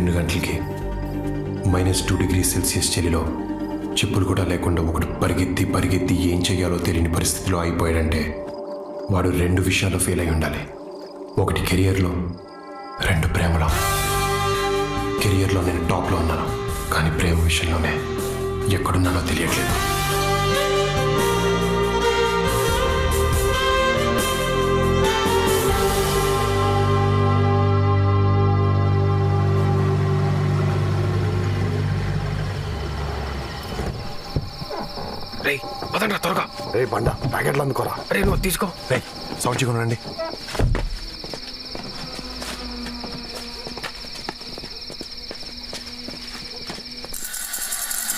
2 గంటలకి -2°C చలిలో చెప్పులు కూడా లేకుండా ఒకడు పరిగెత్తి ఏం చేయాలో తెలియని పరిస్థితిలో అయిపోయాడంటే వాడు 2 విషయాల్లో ఫెయిల్ అయి ఉండాలి. ఒకటి కెరియర్లో, 2 ప్రేమలో. కెరియర్లో నేను టాప్లో ఉన్నాను, కానీ ప్రేమ విషయంలోనే ఎక్కడున్నానో తెలియట్లేదు. రే వదండ్రా త్వరగా. రే బండ ప్యాకెట్లు అందుకోరా. రే నువ్వు తీసుకో. రే సౌండ్ చేయకుండా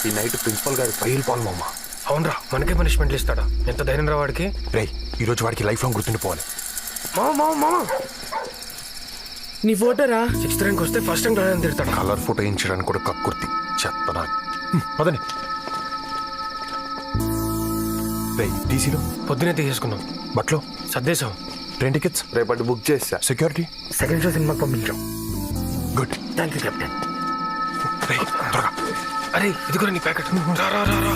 ఈ నైట్ ప్రిన్సిపల్ గారి పైలు పాల్మమ్మ. అవునరా, మనకే పనిష్మెంట్లు ఇస్తాడా? ఎంత ధైర్యం రా వాడికి. రే ఈరోజు వాడికి లైఫ్ లాంగ్ గుర్తుండిపోవాలి. మామ నీ ఫోటోరా 6th ర్యాంక్ వస్తే ఫస్ట్ ర్యాంక్ రాయని తిడతాడా? కలర్ ఫోటో వేయించడానికి కూడా కక్కుర్తి చెత్తనా. పదని రే టీసీలో పొద్దునే తీసేసుకున్నాం. బట్లో సర్దేశం. ట్రైన్ టికెట్స్ రేపటి బుక్ చేసా. సెక్యూరిటీ సెకండ్ షో సినిమాకి పంపించాం. గుడ్. Thank you captain. రే త్వరగా. అరే ఇది కూడా నీ ప్యాకెట్. రా రా రా రా.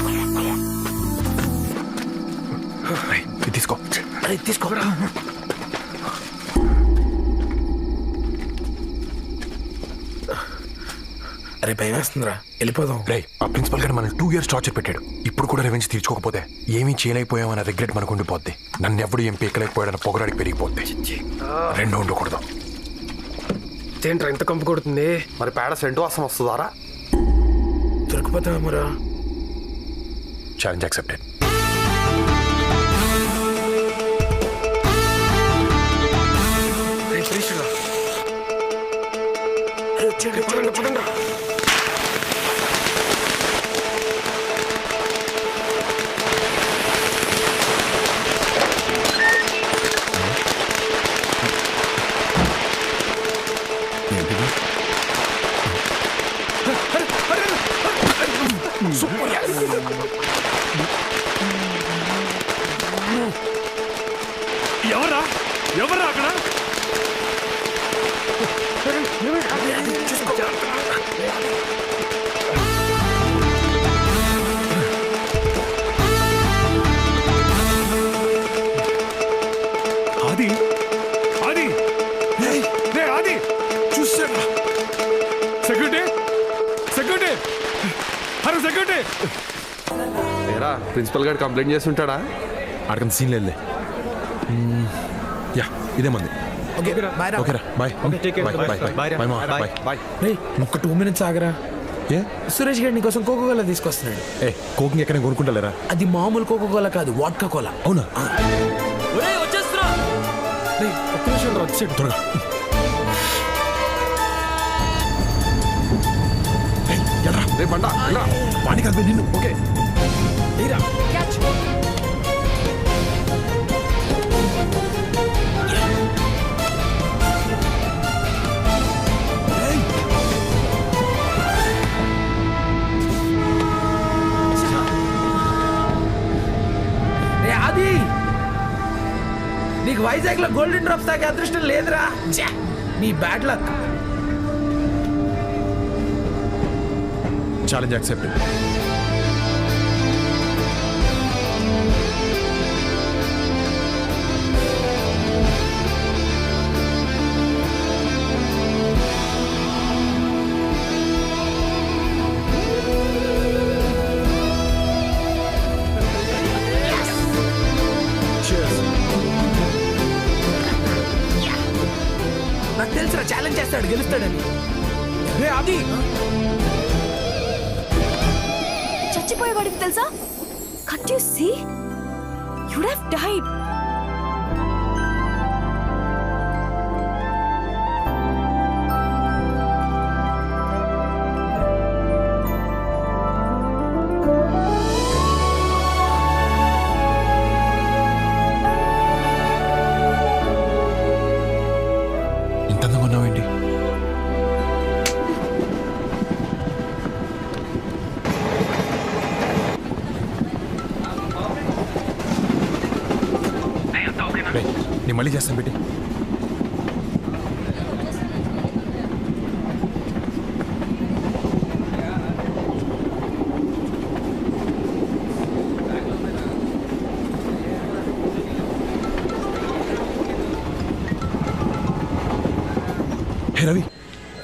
రే ఇది తీసుకో. అరే తీసుకోరా. అరే భయం వేస్తుందిరా, వెళ్ళిపోదాం. రే ఆ ప్రిన్సిపల్ గారు మనం 2 years టార్చర్ పెట్టాడు. ఇప్పుడు కూడా రెవెన్స్ తీర్చుకోకపోతే ఏమీ చేయలేకపోయామన్న రిగ్రెట్ మనకు ఉండిపోద్ది. నన్ను ఎవడు ఏం పీకలేకపోయాడన్న పొగరాడికి పెరిగిపోద్ది. 2 ఉండకూడదు. ఏంట్రా ఇంత కంపు కొడుతుంది? మరి పేడ సెంటు వాసన వస్తుందారా? దొరికిపోతామరా. Challenge accepted. రే ప్లీజ్రా. పడండి. ఎవరా అక్కడ? ఆది ఆది రే ఆది చూసారా? Security hello security. ఏరా ప్రిన్సిపల్ గారు కంప్లైంట్ చేసి ఉంటాడా? అడగంత సీన్ లేదులే. యా ఇదే మంది. ఓకేరా బాయ్. బాయ్ ఒక్క 2 minutes ఆగరా. ఏ సురేష్ గారు నీకోసం కోకోకోలా తీసుకొస్తున్నాడు. ఏ కోకింగ్ ఎక్కడ కొనుక్కుంటలేరా? అది మామూలు కోకోకోలా కాదు, వాడ్కా కోలా. అవునా? ఒక్క నిమిషం రా, వచ్చేయండి త్వరగా. రే బండ వాణి కాదు నిన్ను. ఓకే అది నీకు వైజాగ్ లో గోల్డెన్ డ్రాప్స్ తాగే అదృష్టం లేదురా. నీ బ్యాడ్ లక్. Challenge accepted. నాకు తెలుసురా ఛాలెంజ్ చేస్తాడు, గెలుస్తాడని. రే అది చచ్చిపోయేవాడికి తెలుసా? Can't you see? You would have died. ఇంత అందంగా ఉన్నావేంటి? నేను మళ్ళీ చేస్తాను పెట్టి. హే రవి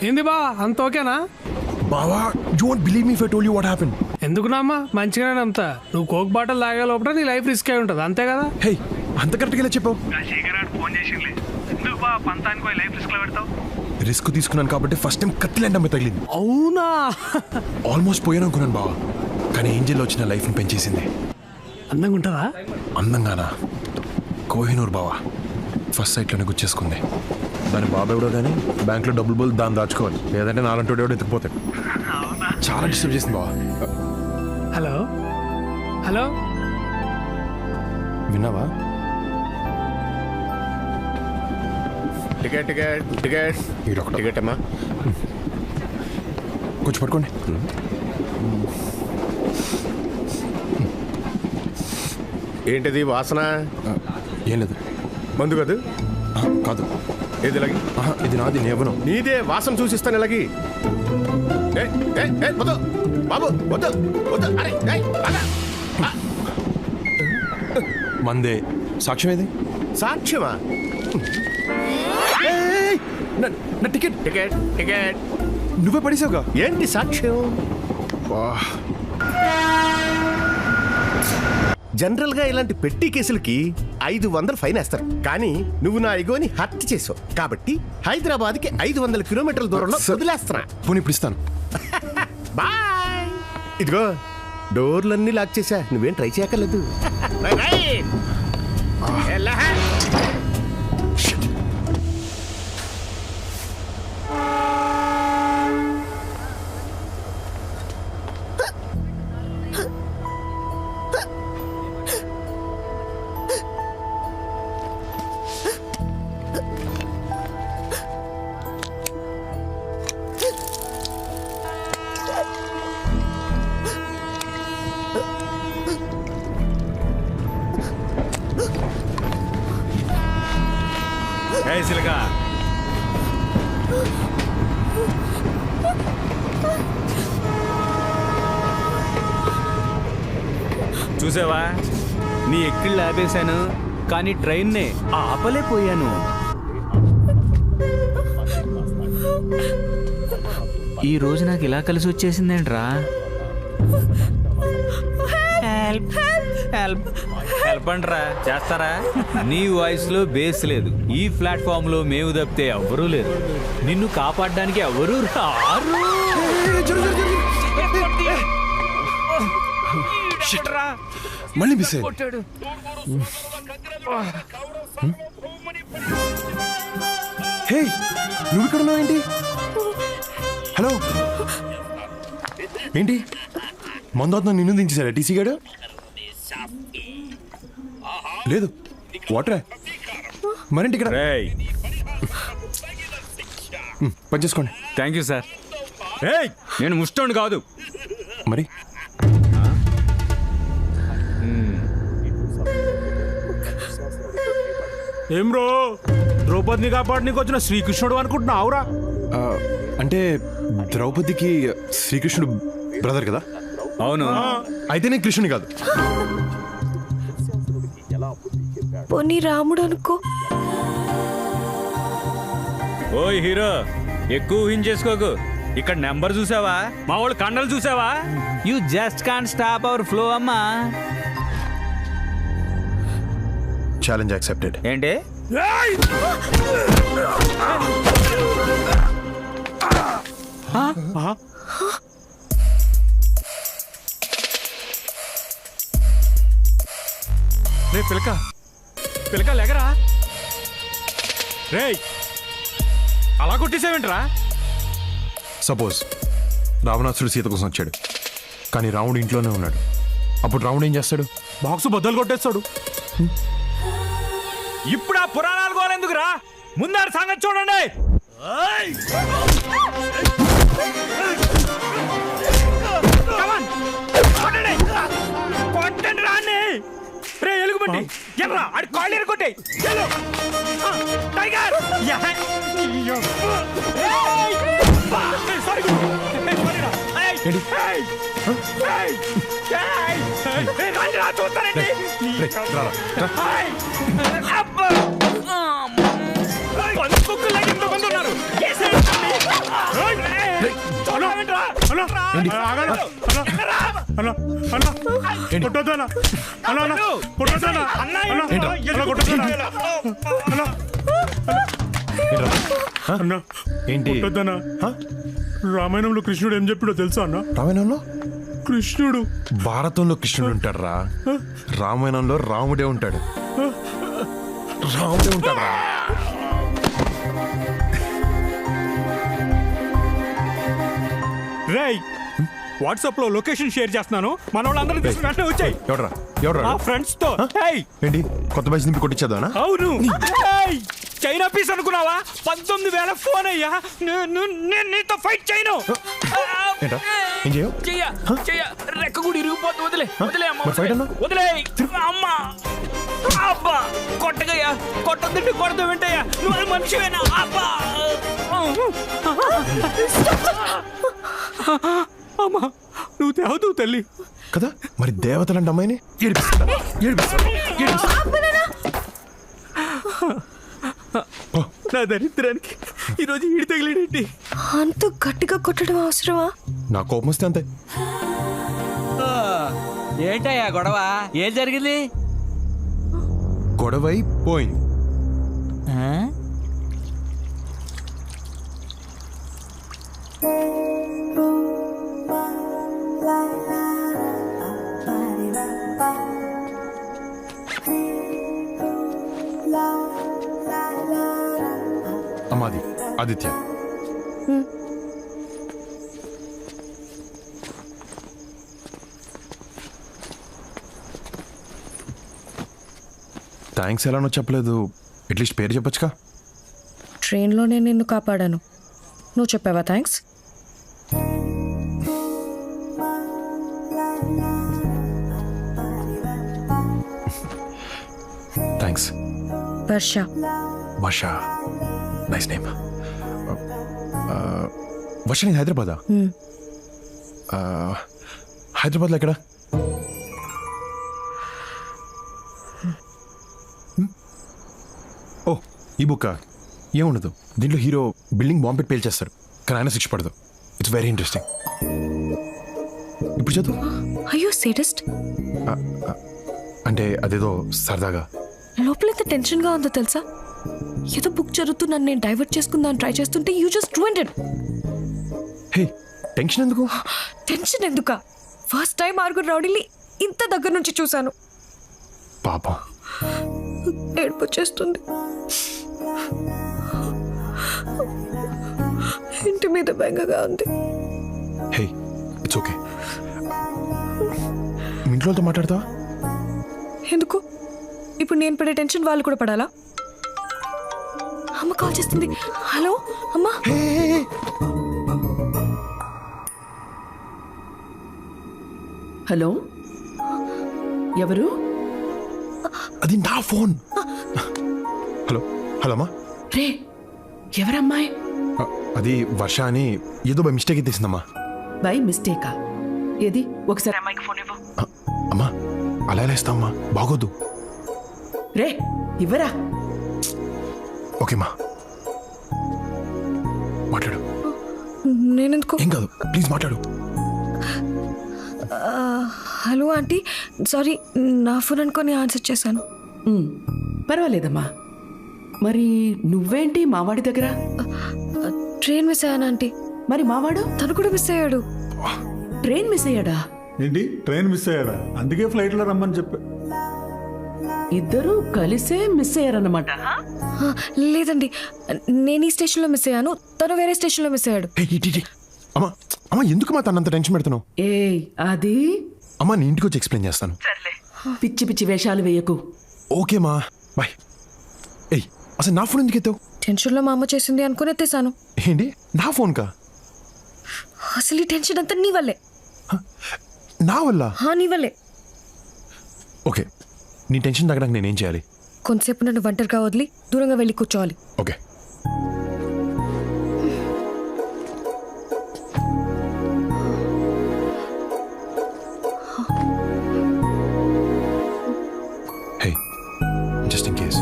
ఏంది బా అంత ఓకేనా? బావా you won't believe me if I told you what happened. ఎందుకున్నామ్మా మంచిగానే నమ్ముతా. నువ్వు కోక్ బాటిల్ తాగే లోపల నీ లైఫ్ రిస్క్ అయి ఉంటుంది అంతే కదా? హే అంత కరెక్ట్గా ఇలా చెప్పావు. రిస్క్ తీసుకున్నాను కాబట్టి ఫస్ట్ టైం కత్తిలాంటి అమ్మాయి తగిలింది. అవునా? ఆల్మోస్ట్ పోయాను అనుకున్నాను బావా, కానీ ఏంజెల్ వచ్చిన లైఫ్ని పెంచేసింది. అందంగా ఉంటుందా? అందంగానా? కోహినూర్ బావా ఫస్ట్ సైట్లోనే గుచ్చేసుకుంది. దాని బాబు ఎవడో కానీ బ్యాంక్లో డబ్బులు బోల్ దాన్ని దాచుకోవాలి, లేదంటే నాలంటోడు ఎవడో ఎత్తుకుపోతాడు. చాలా డిస్టర్బ్ చేసింది బావా. హలో హలో విన్నావా? టికెట్ టికెట్ టికెట్ ఈడొకడు. టికెట్ అమ్మా. కొంచెం పట్టుకోండి. ఏంటిది వాసన? ఏం లేదు. మందు కాదు? కాదు. ఏది ఇలాగి? ఇది నాది, నేను ఇవ్వను. నీదే వాసన చూసిస్తాను ఇలాగి. వద్దు బాబు వద్దు వద్దు. అరే అలా. మందే. సాక్ష్యం ఏది? సాక్ష్యమా? నా టికెట్ టికెట్ టికెట్ నువ్వే పడేసావుగా. ఏంటి సాక్ష్యం? జనరల్ గా ఇలాంటి పెట్టి కేసులకి 500 ఫైన్ వేస్తారు, కానీ నువ్వు నా ఇగోని హత్య చేసావు కాబట్టి హైదరాబాద్ కి 500 కిలోమీటర్ల దూరంలో వదిలేస్తున్నా. పోనీ ఇప్పుడు ఇస్తాను. బాయ్. ఇదిగో డోర్లన్నీ లాక్ చేశా, నువ్వేం ట్రై చేయక్కర్లేదు. చూసావా, నీ ఎక్కిళ్ళు ఆపేశాను కానీ ట్రైన్నే ఆపలేకపోయాను. ఈ రోజు నాకు ఇలా కలిసి వచ్చేసిందేంట్రా? హెల్ప్ హెల్ప్ హెల్ప్ అంట్రా, చేస్తారా? నీ వాయిస్ లో బేస్ లేదు. ఈ ప్లాట్ఫామ్ లో మేము తప్పితే ఎవ్వరూ లేరు. నిన్ను కాపాడడానికి ఎవరూ రారు. మళ్ళీ మిస్ అయ్యింది. హే నువ్వు ఇక్కడ ఉన్నావు ఏంటి? హలో ఏంటి మందు నిన్ను దించేశాడా టీసీ గాడు? లేదు వాటరే. మరేంటి ఇక్కడ? పని చేసుకోండి. Thank you sir. నేను ముష్టోండి కాదు. మరి ఏం రో, ద్రౌపదిని కాపాడనీకి వచ్చిన శ్రీకృష్ణుడు అనుకుంటున్నావురా? అంటే ద్రౌపదికి శ్రీకృష్ణుడు బ్రదర్ కదా? అవును. అయితే నేను కృష్ణుని కాదు. పోనీ రాముడు అనుకో. ఓయ్ హీరో, ఎక్కువ ఊహించేసుకోకు. ఇక్కడ నెంబర్ చూసావా? మా వాళ్ళు కండలు చూసావా? You just can't stop our flow అమ్మా. Challenge accepted. ఏంటి? రే పిలక పిలక లేకరా. రే అలా కొట్టేసావేంట్రా? సపోజ్ రావణాసుడు సీత కోసం వచ్చాడు, కానీ రాముడు ఇంట్లోనే ఉన్నాడు. అప్పుడు రాముడు ఏం చేస్తాడు? బాక్స్ బద్దలు కొట్టేస్తాడు. ఇప్పుడు ఆ పురాణాలు గోలెందుకురా? ముందాడు సంగతి చూడండి. కొట్టండి రాన్ని. రే ఎలుగుబంటి ఎర్రా, ఆడి కాళ్ళు ఎరుకొట్టే. టైగర్ చూస్తారండి. పందుకులాగా ఎంతమంది ఉన్నారు? ఏంటి రామాయణంలో కృష్ణుడు ఏం చెప్పాడో తెలుసా అన్న? రామాయణంలో కృష్ణుడు భారతంలో కృష్ణుడు ఉంటాడు రా, రామాయణంలో రాముడే ఉంటాడు. రాముడే ఉంటాడు రా. రేయ్ వాట్సాప్ లో లొకేషన్ షేర్ చేస్తున్నాను, మన వాళ్ళందరూ తీసుకుని వెంటనే వచ్చాయి ఎవడ్రా ఎవడ్రా మా ఫ్రెండ్స్ తో. ఏయ్, ఏంటి కొత్త బైక్ నింపి కొట్టించేదానా? అవును. ఏయ్, చైనా పీస్ అనుకున్నావా? 19,000 ఫోన్ అయ్యా. నేను నీతో ఫైట్ చేయను. ఏంటా ఏం చేయవు? చెయ్య రెక్క కూడా ఇరిగిపోతుంది. వదిలే అమ్మ, మరి ఫైట్ అన్నా? వదిలే అమ్మా. అబ్బా కొట్టగయ్యా, కొట్టద్దంటే కొడతా వింటయ్యా. నువ్వు అది మనిషివేనా? అబ్బా అమ్మా నువ్వు తేవదు తల్లి. కదా మరి దేవతలంటే అమ్మాయిని ఏడిపిస్తా. నా దరిద్రానికి ఈరోజు ఈడి తగిలేడేంటి? అంత గట్టిగా కొట్టడం అవసరమా? నా కోపం వస్తే అంతే. ఏంటయ్యా గొడవ? ఏం జరిగింది? గొడవై పోయింది. అమ్మాది ఆదిత్య. థ్యాంక్స్ ఎలానో చెప్పలేదు, అట్లీస్ట్ పేరు చెప్పొచ్చుగా. ట్రైన్లోనే నిన్ను కాపాడాను, నువ్వు చెప్పావా థ్యాంక్స్? థ్యాంక్స్. వర్ష. వర్ష, నైస్ నేమ్. వర్ష నేను హైదరాబాదా? హైదరాబాద్లో ఎక్కడ? ఓ ఈ బుక్ ఏముండదు, దీంట్లో హీరో బిల్డింగ్ బాంబ్ పెట్టి పేల్చేస్తారు కానీ ఆయన శిక్ష పడదు. It's very interesting. ఇప్పుడు చదువు. అయ్యో సేడస్ట్. అంటే అదేదో సరదాగా. లోపల ఎంత టెన్షన్గా ఉందో తెలుసా? ఏదో బుక్ చదువుతూ నన్ను నేను డైవర్ట్ చేసుకుందాం ట్రై చేస్తుంటే you just ruined it. Hey tension ఎందుకు? టెన్షన్ ఎందుకా? ఫస్ట్ టైం ఆరుగురు రౌడీని ఇంత దగ్గర నుంచి చూశాను. పాపం. ఏడుపు వచ్చేస్తుంది. ఇంటి మీద బెంగగా ఉంది. Hey it's okay. మీ ఇంట్లో వాళ్ళతో మాట్లాడతావా? ఎందుకు? ఇప్పుడు నేను పడే టెన్షన్ వాళ్ళు కూడా పడాలా? అమ్మ కాల్ చేస్తుంది. హలో అమ్మా. హలో, ఎవరు? అది నా ఫోన్. హలో హలో అమ్మా. రే ఎవరమ్మాయి? అది వర్ష అని ఏదో బై మిస్టేక్ తీసిందమ్మా. బై మిస్టేకా? ఏది ఒకసారి అమ్మాయికి ఫోన్ ఇవ్వు. అమ్మా అలా ఎలా ఇస్తామమ్మా, బాగోద్దు. రే ఇవ్వరా. ఓకేమ్మా మాట్లాడు. నేనెందుకు? ఏం కాదు ప్లీజ్ మాట్లాడు. హలో ఆంటీ, సారీ నా ఫోన్ అనుకొని ఆన్సర్ చేశాను. పర్వాలేదమ్మా. మరి నువ్వేంటి మావాడి దగ్గర? ట్రైన్ మిస్ అయ్యాను ఆంటీ. మరి మావాడు? తను కూడా మిస్ అయ్యాడు. ట్రైన్ మిస్ అయ్యాడా? ఏంటి ట్రైన్ మిస్ అయ్యాడా? అందుకే ఫ్లైట్లో రమ్మని చెప్పా. ఇద్దరు కలిసే మిస్ అయ్యారన్నమాట. లేదండి, నేను ఈ స్టేషన్లో మిస్ అయ్యాను, తను వేరే స్టేషన్లో మిస్ అయ్యాడు. అమ్మా అమ్మా ఎందుకు మా తనంత టెన్షన్ పెడుతున్నావు? ఏయ్ అది అమ్మా నీ ఇంటికి వచ్చి ఎక్స్ప్లెయిన్ చేస్తాను. పిచ్చి పిచ్చి వేషాలు వేయకు. ఓకేమా బాయ్. ఏయ్ అసలు నా ఫోన్ ఎందుకు ఎత్తావు? టెన్షన్లో మా అమ్మ చేసింది అనుకుని ఎత్తేసాను. ఏంటి నా ఫోన్ కా? అసలు ఈ టెన్షన్ అంతా నీ వల్లే. నా వల్ల? నీ వల్లే. ఓకే నీ టెన్షన్ తగ్గడానికి నేనేం చేయాలి? కొంతసేపు నన్ను ఒంటరిగా వదిలి దూరంగా వెళ్ళి కూర్చోవాలి. Okay hey just in case.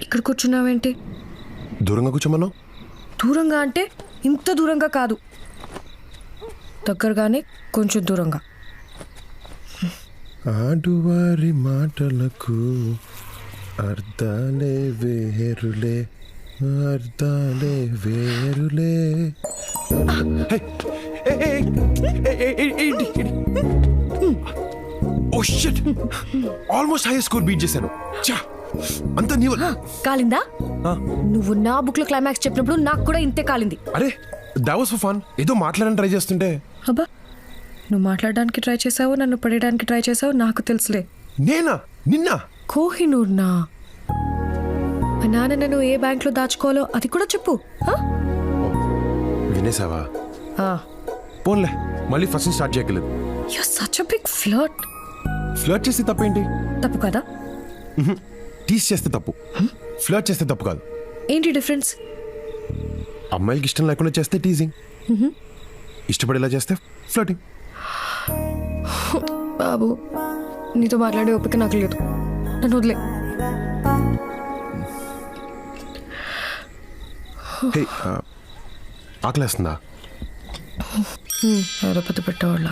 ఇక్కడ కూర్చున్నావేంటి? దూరంగా కూర్చోమన్నావు. దూరంగా అంటే ఇంత దూరంగా కాదు, దగ్గరగానే కొంచెం దూరంగా. ఆడువారి మాటలకు అర్థాలే వేరులే, అర్థాలే వేరులే. Oh shit, almost high score beat చేశాను. ఛా, అంత నీ వల్ల. కాలిందా? నువ్వు నా బుక్ లో క్లైమాక్స్ చెప్పినప్పుడు నాకు కూడా ఇంతే కాలింది. అరే that was for fun. ఏదో మాట్లాడని ట్రై చేస్తుంటే. అబ్బా, నువ్వు మాట్లాడడానికి ట్రై చేసావు, నన్ను పడేయడానికి ట్రై చేసావు, నాకు తెలుసులే. నేనా? నిన్న? కోహినూర్నా? మా నాన్న నన్ను ఏ బ్యాంక్ లో దాచుకోవాలో అది కూడా చెప్పు. వినేసావా? పోన్లే, మళ్ళీ ఫస్ట్ నుంచి స్టార్ట్ చేయగలేదు. You such a big flirt. Flirt చేస్తే తప్పేంటి? తప్పు కదా? టీస్ చేస్తే తప్పు, ఫ్లర్ట్ చేస్తే తప్పు కాదు. ఏంటి డిఫరెన్స్? అమ్మాయిలకి ఇష్టం లేకుండా చేస్తే టీజింగ్, ఇష్టపడేలా చేస్తే ఫ్లర్టింగ్. బాబు, నీతో మాట్లాడే ఓపిక నాకు లేదు, నన్ను వదిలే. హే, ఆకలేస్తుందా? ఎవరో పెద్ద పెట్టేవాళ్ళ.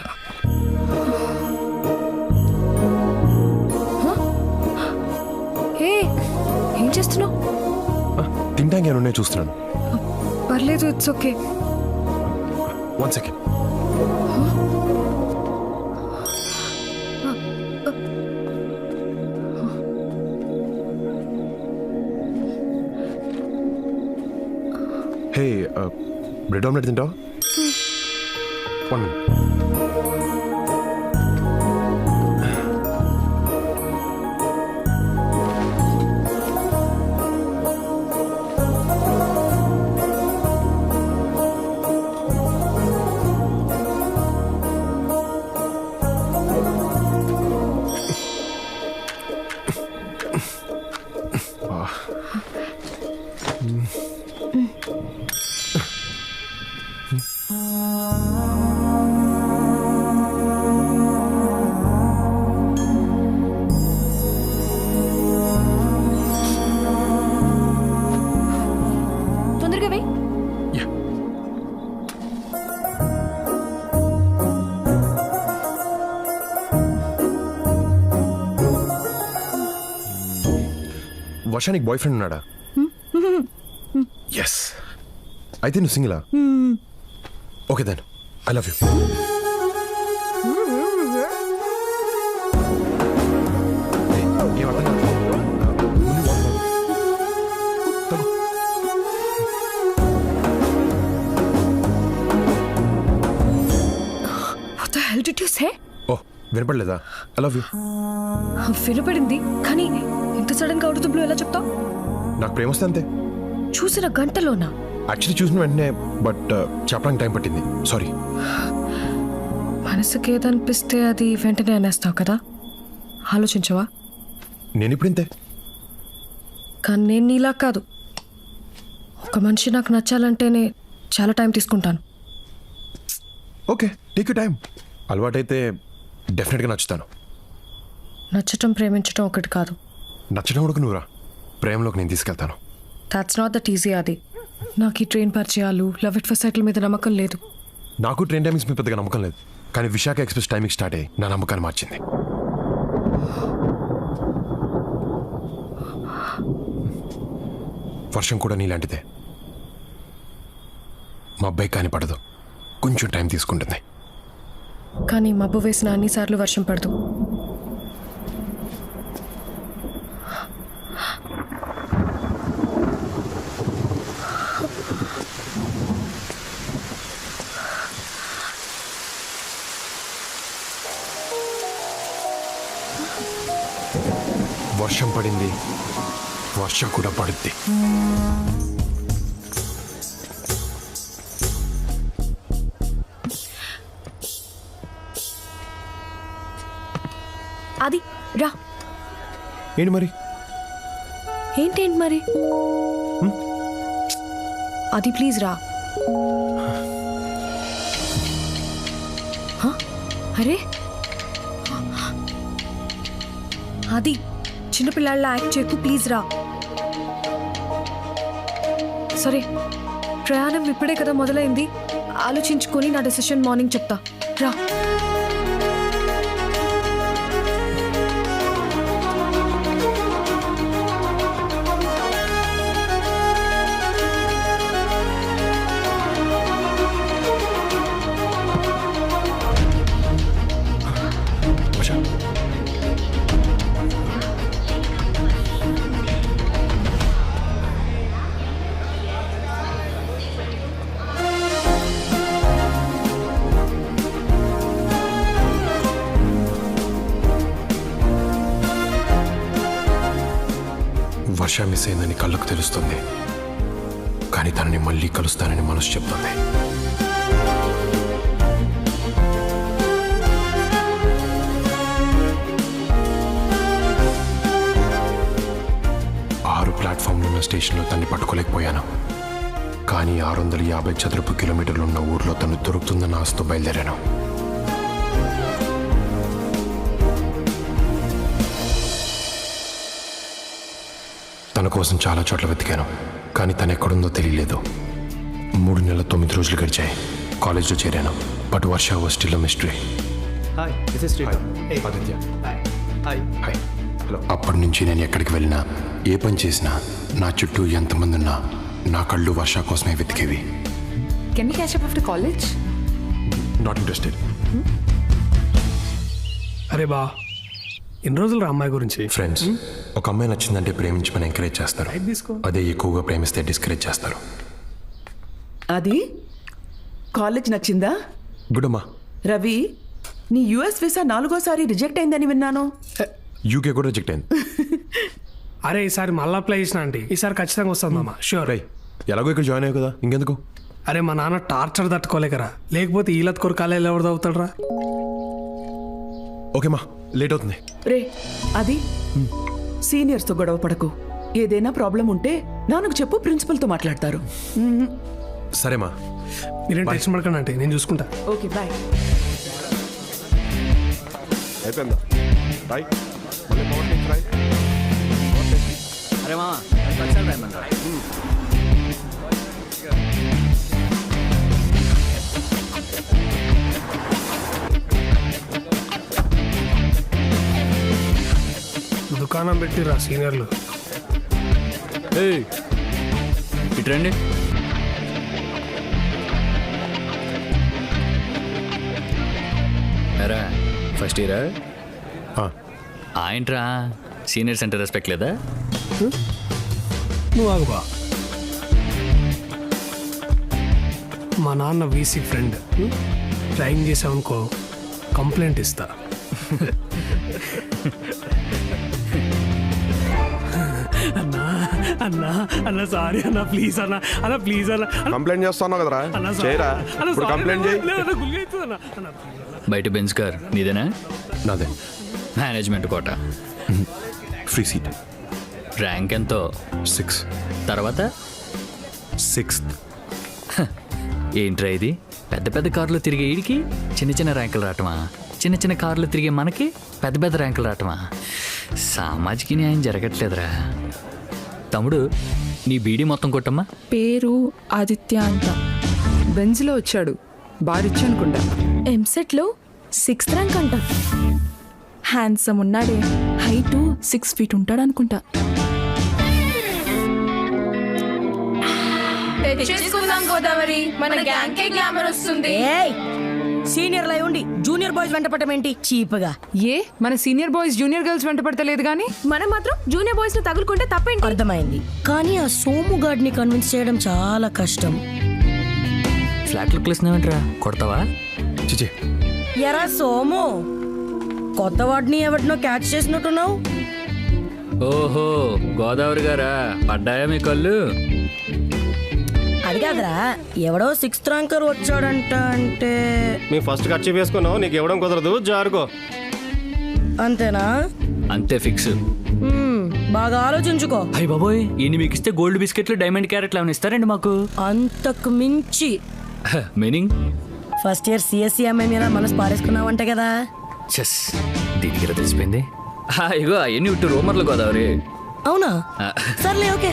ఏం చేస్తున్నావు? తింటానికి ఏమన్నా చూస్తున్నాను. పర్లేదు, it's okay. 1 second. Hey, bread omelette తింటావా? 1 minute. తొందరగా వెయ్. వర్షానికి బాయ్ ఫ్రెండ్ ఉన్నాడా? ఎస్. అయితే నువ్వు సింగిలా? Okay then, I love you. What the hell did you say? Oh, వినపడలేదా? I love you. వినపడింది, కానీ ఇంత సడన్ గా అవుట్ ఆఫ్ ది బ్లూ ఎలా చెప్తావు? నాకు ప్రేమ వస్తే అంతే. చూసిన గంటలోనా? యాక్చువల్లీ చూసిన వెంటనే, బట్ చెప్పడానికి టైం పట్టింది. సారీ. మనసుకి ఏదనిపిస్తే అది వెంటనే అనేస్తావు కదా, ఆలోచించవా? నేను ఇప్పుడు ఇంతే. కానీ నేను నీలా కాదు. ఒక మనిషి నాకు నచ్చాలంటేనే చాలా టైం తీసుకుంటాను. Okay, take you time. అలవాటైతే డెఫినెట్గా నచ్చుతాను. నచ్చటం ప్రేమించటం ఒకటి కాదు. నచ్చడం కూడా నువ్వురా, ప్రేమలోకి నేను తీసుకెళ్తాను. That's not that easy. అది నాకు ఈ ట్రైన్ పరిచయాలు, లవ్ ఎట్ ఫస్ట్ సైట్ మీద నమ్మకం లేదు. నాకు ట్రైన్ టైమింగ్స్ మీద పెద్దగా నమ్మకం లేదు, కానీ విశాఖ ఎక్స్ప్రెస్ టైమింగ్ స్టార్ట్ అయ్యి నా నమ్మకాన్ని మార్చింది. వర్షం కూడా నీలాంటిదే. మా అబ్బాయి కాని పడదు, కొంచెం టైం తీసుకుంటుంది. కానీ మబ్బు వేసిన అన్నిసార్లు వర్షం పడదు. వర్షం పడింది, వర్షం కూడా పడుద్ది. అది రా. ఏంటి మరి? ఏంటి మరి? అది ప్లీజ్ రా. అరే, అది చిన్నపిల్లాళ్ళ యాక్ట్ చేయకు, ప్లీజ్ రా. సరే ప్రయాణం ఇప్పుడే కదా మొదలైంది, ఆలోచించుకొని నా డెసిషన్ మార్నింగ్ చెప్తా. రా. వర్ష, వర్ష మిస్ అయిందని కళ్ళకు తెలుస్తుంది, కానీ తనని మళ్ళీ కలుస్తానని మనసు చెప్తుంది. ప్లాట్ఫామ్లో ఉన్న స్టేషన్లో తన్ని పట్టుకోలేకపోయాను, కానీ 650 చదరపు కిలోమీటర్లు ఉన్న ఊర్లో తను దొరుకుతుందన్న ఆశతో బయలుదేరాను. తన కోసం చాలా చోట్ల వెతికాను, కానీ తను ఎక్కడుందో తెలియలేదు. 3 నెలల 9 రోజులు గడిచాయి. కాలేజ్లో చేరాను, but Varsha was still a mystery. అప్పటి నుంచి నేను ఎక్కడికి వెళ్ళినా, ఏ పని చేసినా, నా చుట్టూ ఎంతమంది ఉన్నా నా కళ్ళు వర్ష కోసమే వెతికేవి. Can we catch up after college? Not interested. అరే బా, ఎన్ని రోజులు రా అమ్మాయి గురించి? ఫ్రెండ్స్, ఒక అమ్మాయి నచ్చిందంటే ప్రేమించమని ఎంకరేజ్ చేస్తారు, రైట్ తీసుకో. అదే ఎక్కువగా ప్రేమిస్తే డిస్కరేజ్ చేస్తారు. అది కాలేజ్ నచ్చిందా? గుడ్ అమ్మా. రవి, నీ యుఎస్ వీసా 4గోసారి రిజెక్ట్ అయిందని విన్నాను. యూకే కూడా రిజెక్ట్ అయింది. అరే ఈసారి మళ్ళీ అప్లై చేసిన ఆంటీ, ఈసారి ఖచ్చితంగా వస్తుంది మామ, షూర్. రై, ఎలాగో ఇక్కడ జాయిన్ అయ్యావు కదా, ఇంకెందుకు? అరే మా నాన్న టార్చర్ తట్టుకోలేకరా, లేకపోతే ఈలత్ కొరకాలే ఎవరు తవ్వుతాడు రా. ఓకేమా, లేట్ అవుతుంది. రే, అది సీనియర్స్తో గొడవ పడకు. ఏదైనా ప్రాబ్లం ఉంటే నాన్నకు చెప్పు, ప్రిన్సిపల్తో మాట్లాడతారు. సరేమా, మీరేం టెన్షన్ పడకండి అంటే, నేను చూసుకుంటా. Okay, bye. అయిపోయిందా? రాయ్, మళ్ళీ మార్నింగ్ రాయ్. అరే మామ, దుకాణం పెట్టిరా సీనియర్లు. ఇటు రండి. ఎరా ఫస్ట్ ఇయరా? ఏంట్రా సీనియర్స్ అంటే రెస్పెక్ట్ లేదా? నువ్వు ఆగుబా. మా నాన్న వీసీ ఫ్రెండ్, డ్రాయింగ్ చేసావనుకో కంప్లైంట్ ఇస్తా. అన్నా అన్నా అన్న సారీ అన్న, ప్లీజ్ అన్న, అన్న ప్లీజ్ అన్న. కంప్లైంట్ చేస్తున్నావు కదరా, అన్న చేయరా? అన్న ఇప్పుడు కంప్లైంట్ చేయి. గుల్లి అవుతుంది అన్న. అన్న please అన్న. బయట బెంచ్ కార్ నీదేనా? నాదే. Management quota. Free seat. Rank ఎంతో? 6. తర్వాత 6th. ఏంట్రా ఇది? పెద్ద పెద్ద కార్లు తిరిగే ఈడికి చిన్న చిన్న ర్యాంకులు రావటమా? చిన్న చిన్న కార్లు తిరిగే మనకి పెద్ద పెద్ద ర్యాంకులు రావటమా? సామాజిక న్యాయం జరగట్లేదురా. తమ్ముడు, నీ బీడీ మొత్తం కొట్టమ్మా. పేరు ఆదిత్య అంట, బెంజ్లో వచ్చాడు, బారిచ్చు అనుకుంటా. ఎంసెట్లో 6th ర్యాంక్ అంట. హ్యాండ్సమ్ ఉన్నాడే, హైటు 6 feet ఉంటాడు అనుకుంటా. తెచ్చేసుకుందాం గోదావరి, మన గ్యాంగ్కే గ్లామర్ వస్తుంది. సీనియర్ లై ఉండి జూనియర్ బాయ్స్ వెంట పడమేంటి చీప్గా? ఏ మన సీనియర్ బాయ్స్ జూనియర్ గర్ల్స్ వెంట పడతలేదు కానీ మనం మాత్రం జూనియర్ బాయ్స్ ని తగులుకుంటే తప్పేంటి? అర్థమైంది, కానీ ఆ సోము గాడిని కన్విన్స్ చేయడం చాలా కష్టం. ఫ్లాట్లు కలిసినావేంట్రా, కొడతావా? చిచే, ఎరా సోము, కొత్త వాడిని ఎవరినో క్యాచ్ చేసినట్టున్నావు. ఓహో, గోదావరి గారా, పడ్డాయా మీ కళ్ళు? అది కాదురా, ఎవడో 6th ర్యాంకర్ వచ్చాడంట. అంటే మేము ఫస్ట్ ఖర్చు వేసుకున్నావు, నీకు ఇవ్వడం కుదరదు, జారుకో. అంతేనా? అంతే ఫిక్స్. బాగా ఆలోచించుకో. అయ్య బాబోయ్, ఇన్ని మీకు ఇస్తే గోల్డ్ బిస్కెట్లు డైమండ్ క్యారెట్లు ఏమైనా ఇస్తారండి మాకు? అంతకు మించి. మీనింగ్? ఫస్ట్ ఇయర్ సిఎస్సి అమ్మాయి మీద మనసు పారేసుకున్నావంట కదా. చెస్, దీనికి ఇలా తెలిసిపోయింది. ఇగో అవన్నీ ఇటు రూమర్లు గోదావరి. అవునా? సర్లే, ఓకే.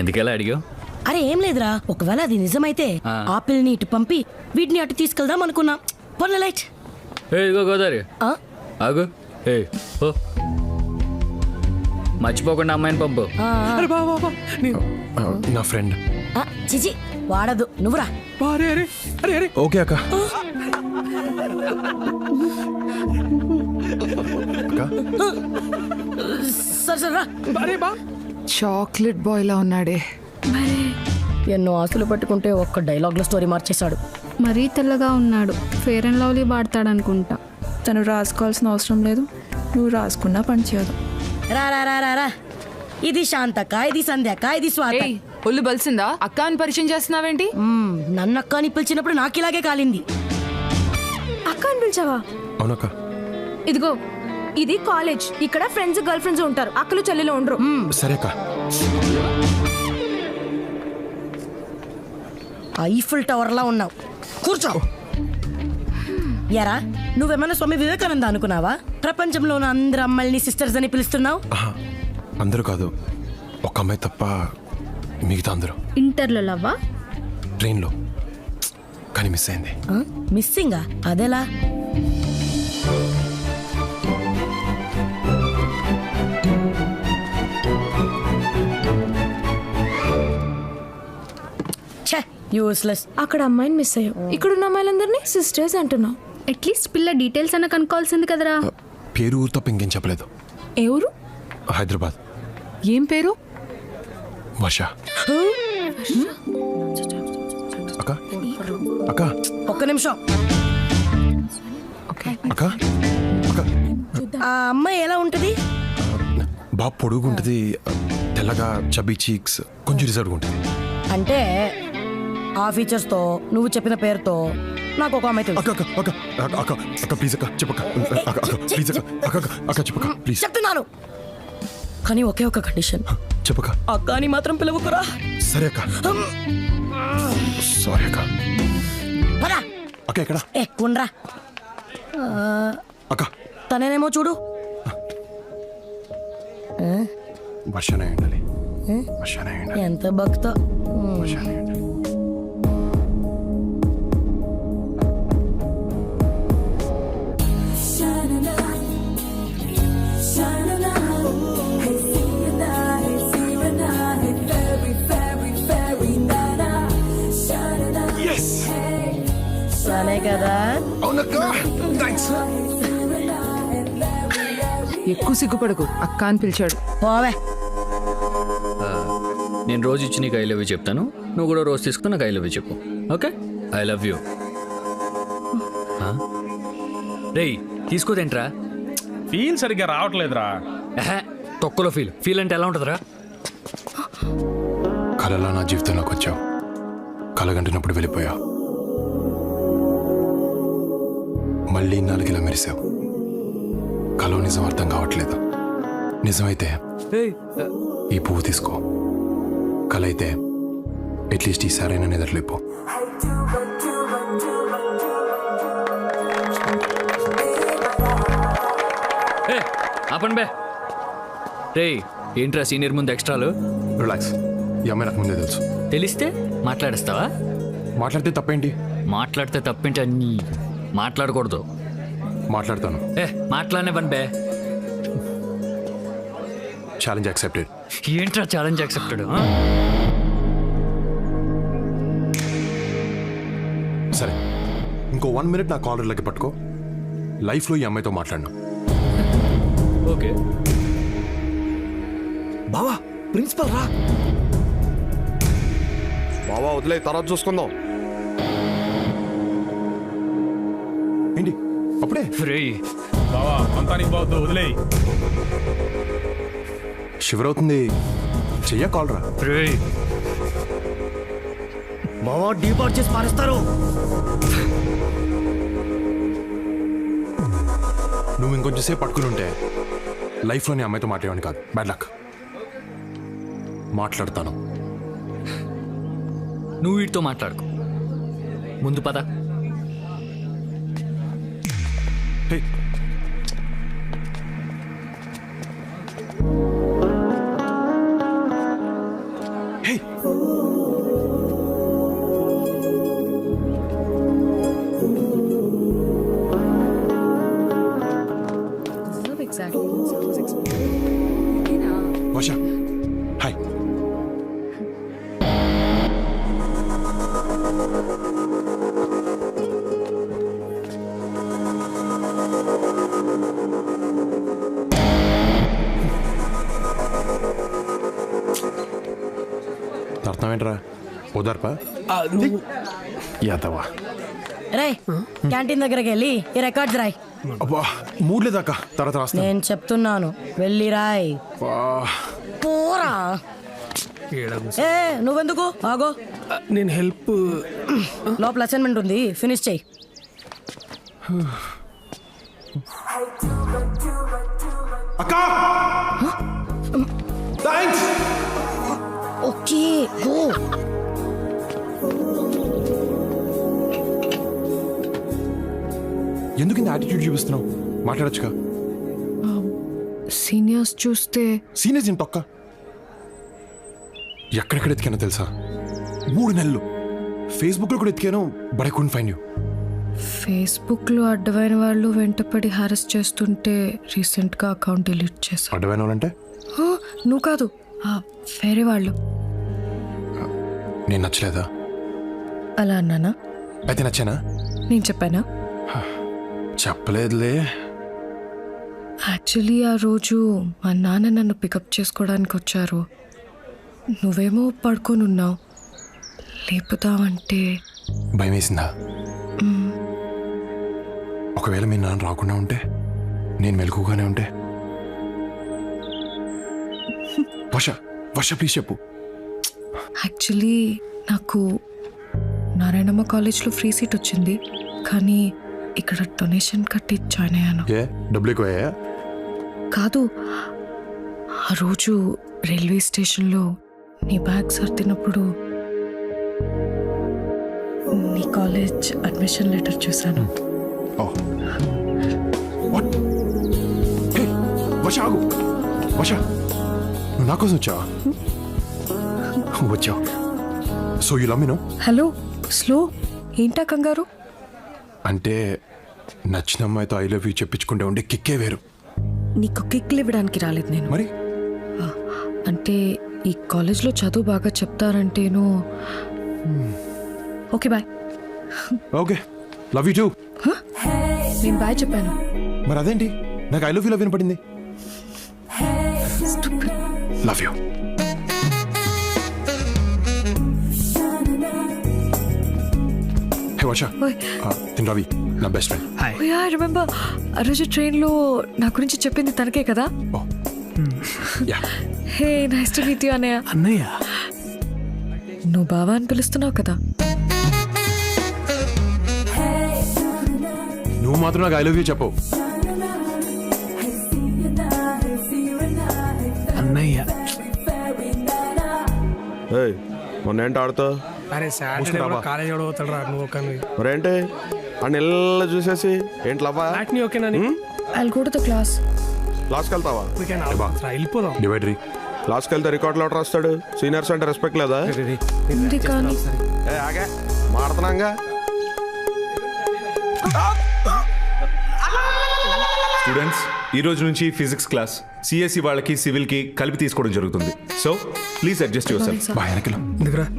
ఎందుకెలా అడిగావు? అరే ఏం లేదురా, ఒకవేళ అది నిజమైతే ఆపిల్ని ఇటు పంపి వీటిని అటు తీసుకెళ్దాం అనుకున్నాం. పొన్న లైట్. ఇదిగో గోదావరి, ఆగు. ఓ మర్చిపోకుండా అమ్మాయిని పంపు. అరే బాబా నా ఫ్రెండ్. చిచి వాడదు, నువ్వురా. అరే అరే అరే అరే ఓకే అక్క. సరే సరే రా. అరే బా చాక్లెట్ బాయ్ లా ఉన్నాడే. ఎన్నో ఆస్తులు పట్టుకుంటే ఒక్క డైలాగ్లో స్టోరీ మార్చేశాడు. మరీ తెల్లగా ఉన్నాడు. ఫేర్ అండ్ లవ్లీ వాడతాడనుకుంటా. తను రాసుకోవాల్సిన అవసరం లేదు, నువ్వు రాసుకున్నా పని చేయదు. రా రా రా రా రా. ఇది శాంతక్క, ఇది సంధ్యక్క, ఇది స్వాత. ఒళ్ళు బలిసిందా? అక్క అని పరిచయం చేస్తున్నావేంటి? నన్ను అక్క అని పిలిచినప్పుడు నాకు ఇలాగే కాలింది. అక్క అని పిలిచావా? అవునక్క. ఇదిగో ఇది కాలేజ్. ఇక్కడ ఫ్రెండ్స్ గర్ల్ ఫ్రెండ్స్ ఉంటారు, అక్కలు చెల్లెలు ఉండరు. సరే అక్క. ఐఫిల్ టవర్ లా ఉన్నావు, కూర్చో. ఎరా నువ్వేమన్నా స్వామి వివేకానంద అనుకున్నావా? ప్రపంచంలో ఉన్న అందరు అమ్మాయిని సిస్టర్స్ అని పిలుస్తున్నావు. అందరూ కాదు, ఒక అమ్మాయి తప్ప మిగతా అందరూ. ఇంటర్లో లవ్వా? ట్రైన్లో, కానీ మిస్ అయింది. మిస్సింగా? అదెలా? యూస్లెస్. అక్కడ అమ్మాయిని మిస్ అయ్యావు, ఇక్కడున్న అమ్మాయిలందరినీ సిస్టర్స్ అంటున్నావు. అట్లీస్ట్ పిల్ల డీటెయిల్స్ అన్న కనుక్కోవాల్సింది కదరా. పేరు ఊరు తప్ప ఇంకేం చెప్పలేదు. ఏ ఊరు? హైదరాబాద్. ఏం పేరు? వర్ష. అక్క అక్క ఒక్క నిమిషం. అక్క అక్క ఆ అమ్మాయి ఎలా ఉంటది? బాగా పొడుగుంటది, తెల్లగా, చబ్బీ చీక్స్, కొంచెం రిజర్వ్ ఉంటుంది. అంటే ఆ ఫీచర్స్ తో నువ్వు చెప్పిన పేరుతో నాకు ఒక అమ్మాయి తెలుసు. అక్క అక్క అక్క అక్క అక్క అక్క ప్లీజ్ అక్క చెప్పక్క. అక్క అక్క ప్లీజ్ అక్క అక్క అక్క అక్క చెప్పక్క ప్లీజ్. చెప్తున్నాను, కానీ ఒకే ఒక కండిషన్. చెప్పక్క. అక్క అని మాత్రం పిలవకురా. సరే అక్క. సారీ అక్క. పదా. అక్క ఎక్కడ? ఉండరా. అక్క తనేనేమో చూడు. వర్షనే ఉండాలి. వర్షనే ఉండాలి. ఎంత భక్తో. వర్షనే ఉండాలి. సరే కదా. అవునక్క. థాంక్స్. ఎక్కువ సిగ్గుపడకు, అక్క అని పిలిచాడు. పోవే. నేను రోజు ఇచ్చి నీకు ఐ లవ్ యూ చెప్తాను, నువ్వు కూడా రోజు తీసుకుని నాకు ఐ లవ్ యూ చెప్పు. ఓకే? I love you. రేయ్ తీసుకోదేంట్రా? ఫీల్ సరిగ్గా రావట్లేదురా. తొక్కలో ఫీల్ అంటే ఎలా ఉంటుందిరా? కలలా నా జీవితంలోకి వచ్చావు, కలగంటున్నప్పుడు వెళ్ళిపోయావు, మళ్ళీ నాలుగిలా మెరిసావు. కలో నిజం అర్థం కావట్లేదు. నిజమైతే ఈ పువ్వు తీసుకో, కల అయితే అట్లీస్ట్ ఈసారైనా నిద్రలేపో. ఆపండి బే. రే ఏంట్రా సీనియర్ ముందు ఎక్స్ట్రాలు? రిలాక్స్, ఈ అమ్మాయి నాకు ముందే తెలుసు. తెలిస్తే మాట్లాడేస్తావా? మాట్లాడితే తప్పేంటి? మాట్లాడితే తప్పేంటి? అన్నీ మాట్లాడకూడదు. మాట్లాడతాను. మాట్లాడనే పని బే. Challenge accepted. ఏంట్రా ఛాలెంజ్ యాక్సెప్టెడ్? సరే, ఇంకో 1 minute నా కాలర్లకి పట్టుకో. లైఫ్లో ఈ అమ్మాయితో మాట్లాడినా. ఓకే బావా, ప్రిన్సిపల్ రా. బావా వదిలే, తర్వాత చూసుకుందాం. ఏంటి అప్పుడే? రే బావా అంతా నీకు బావద్దు, వదిలేయి. షివర్ అవుతుంది, చెయ్య కాలరా. రే మావా డీపాట్ చేసి పారేస్తారు. నువ్వు ఇంకొంచెం సేపు పట్టుకుని ఉంటే లైఫ్లోని అమ్మాయితో మాట్లాడేవాడిని కాదు. Bad luck. మాట్లాడతాను. నువ్వు వీటితో మాట్లాడుకో, ముందు పద. హే, హాయ్. అర్థం ఏంట్రా ఓదార్పా యాదవా రే క్యాంటీన్ దగ్గరికి వెళ్ళి ఈ రికార్డ్స్ రాయ్. అబ్బా మూడ్లేదాకా తర్వాత రాస్తా. నేను చెప్తున్నాను వెళ్ళి రాయ్. పోరా. ఏ నువ్వెందుకు ఆగో, నేను హెల్ప్. లోపల అసైన్మెంట్ ఉంది, ఫినిష్ చెయ్యి. అక్కా థాంక్స్. Okay go. ఎందుకు ఇంత యాటిట్యూడ్ చూపిస్తున్నావు? మాట్లాడొచ్చుగా. సీనియర్స్ చూస్తే సీనియర్స్ ఏం తొక్క. ఎక్కడెక్కడ ఎతికానో తెలుసా? 3 నెలలు ఫేస్బుక్లో కూడా ఎతికాను, but I couldn't find you. ఫేస్బుక్లో అడ్డమైన వాళ్ళు వెంటపడి హారెస్ చేస్తుంటే రీసెంట్గా అకౌంట్ డిలీట్ చేశాను. అడ్డమైన వాళ్ళంటే నువ్వు కాదు, వేరే వాళ్ళు. నేను నచ్చలేదా? అలా అన్నానా? అయితే నచ్చానా? నేను చెప్పానా? చెప్పలేదులే. యాక్చువల్లీ ఆ రోజు మా నాన్న నన్ను పికప్ చేసుకోవడానికి వచ్చారు. నువ్వేమో పడుకొని ఉన్నావు. లేపుతావంటే భయం వేసిందా? ఒకవేళ మీ నాన్న రాకుండా ఉంటే, నేను మెలకుగానే ఉంటే? వర్ష ప్లీజ్ చెప్పు. యాక్చువల్లీ నాకు నారాయణమ్మ కాలేజ్లో ఫ్రీ సీట్ వచ్చింది, కానీ ఇక్కడ డొనేషన్ కట్టి జాయిన్ అయ్యాను. ఏ డబ్బులు ఎక్కువయ్యా? కాదు, ఆ రోజు రైల్వే స్టేషన్లో నీ బ్యాగ్ సర్దినప్పుడు నీ కాలేజ్ అడ్మిషన్ లెటర్ చూశాను. వర్ష ఆగు. వర్ష నువ్వు నా కోసం వచ్చావా? వచ్చావు. So you love me no? Hello, slow ఏంటా కంగారు? అంటే నచ్చిన అమ్మాయితో ఐ లవ్ యూ చెప్పించుకుంటే ఉండే కిక్కే వేరు. నీకు కిక్లు ఇవ్వడానికి రాలేదు నేను. మరి అంటే ఈ కాలేజ్లో చదువు బాగా చెప్తారంటేను. Okay bye. Okay love you too. నేను బాయ్ చెప్పాను. మరి అదేంటి నాకు ఐ లవ్ యూ వినపడింది? Love you. హే వర్ష, తిన్ రవి నా బెస్ట్ ఫ్రెండ్. ఐ రిమెంబర్ ఆ రోజు ట్రైన్లో నా గురించి చెప్పింది తనకే కదా? Yeah. Hey nice to meet you అన్నయ్య. అన్నయ్య నువ్వు బావా అని పిలుస్తున్నావు కదా? నువ్వు మాత్రం నాకు ఐ లవ్ యూ చెప్పు. అన్నయ్య. మొన్న ఏంటి ఆడుతావు? అరే సాటర్డే కాలేజ్ పోతాడు రా నువ్వు. ఒక మరేంటి అన్ని ఇళ్ళ చూసేసి ఏంటి లవ్వా? నీ ఓకేనా? I'll go to the class. క్లాస్కి వెళ్తావా? వెళ్ళిపోదాం. డివైడరీ క్లాస్కి వెళ్తే రికార్డులు ఎవరు రాస్తాడు? సీనియర్స్ అంటే రెస్పెక్ట్ లేదా? ఉంది కానీ ఏ ఆగే మాడుతున్నాగా. స్టూడెంట్స్, ఈ రోజు నుంచి ఫిజిక్స్ క్లాస్ సిఎస్సి వాళ్ళకి సివిల్కి కలిపి తీసుకోవడం జరుగుతుంది. So please adjust your self. బాగా వెనకలు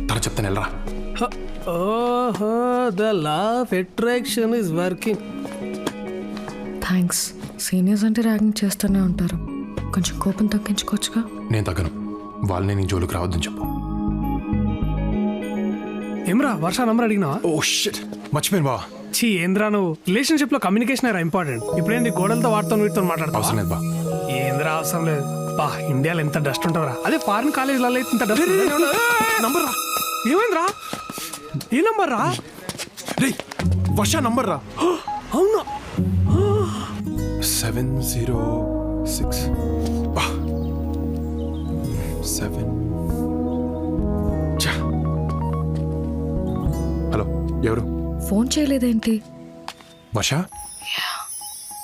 తన చెప్తాను వెళ్ళరా. ఓహో, the law of attraction is working. Thanks. Seniors అంటే ర్యాగింగ్ చేస్తూనే ఉంటారు. కొంచెం కోపం తగ్గించుకోవచ్చుగా. నేను తగ్గను. వాళ్ళని నీ జోలికి రావద్దని చెప్పు. ఏమ్రా వర్ష నంబర్ అడిగినావా? ఓ షిట్, మర్చిపోయాను బా. చీ ఏంద్రా నువ్వు. రిలేషన్షిప్ లో కమ్యూనికేషన్ రా ఇంపార్టెంట్. ఇప్పుడేంటి గోడలతో వాటితో వీటితో మాట్లాడతావు? అవసరం లేదు బా. ఏంద్రా అవసరం లేదు బా. ఇండియాలో ఎంత డస్ట్ ఉంటుందిరా. అదే ఫారిన్ కాలేజీలలో ఇంత డస్ట్. నంబర్ రా. ఏమైందిరా? ఏ నంబర్ రా? రే వర్ష నంబర్ రా. అవునా? 706 7. హలో, ఎవరు? ఫోన్ చేయలేదేంటి? వర్ష,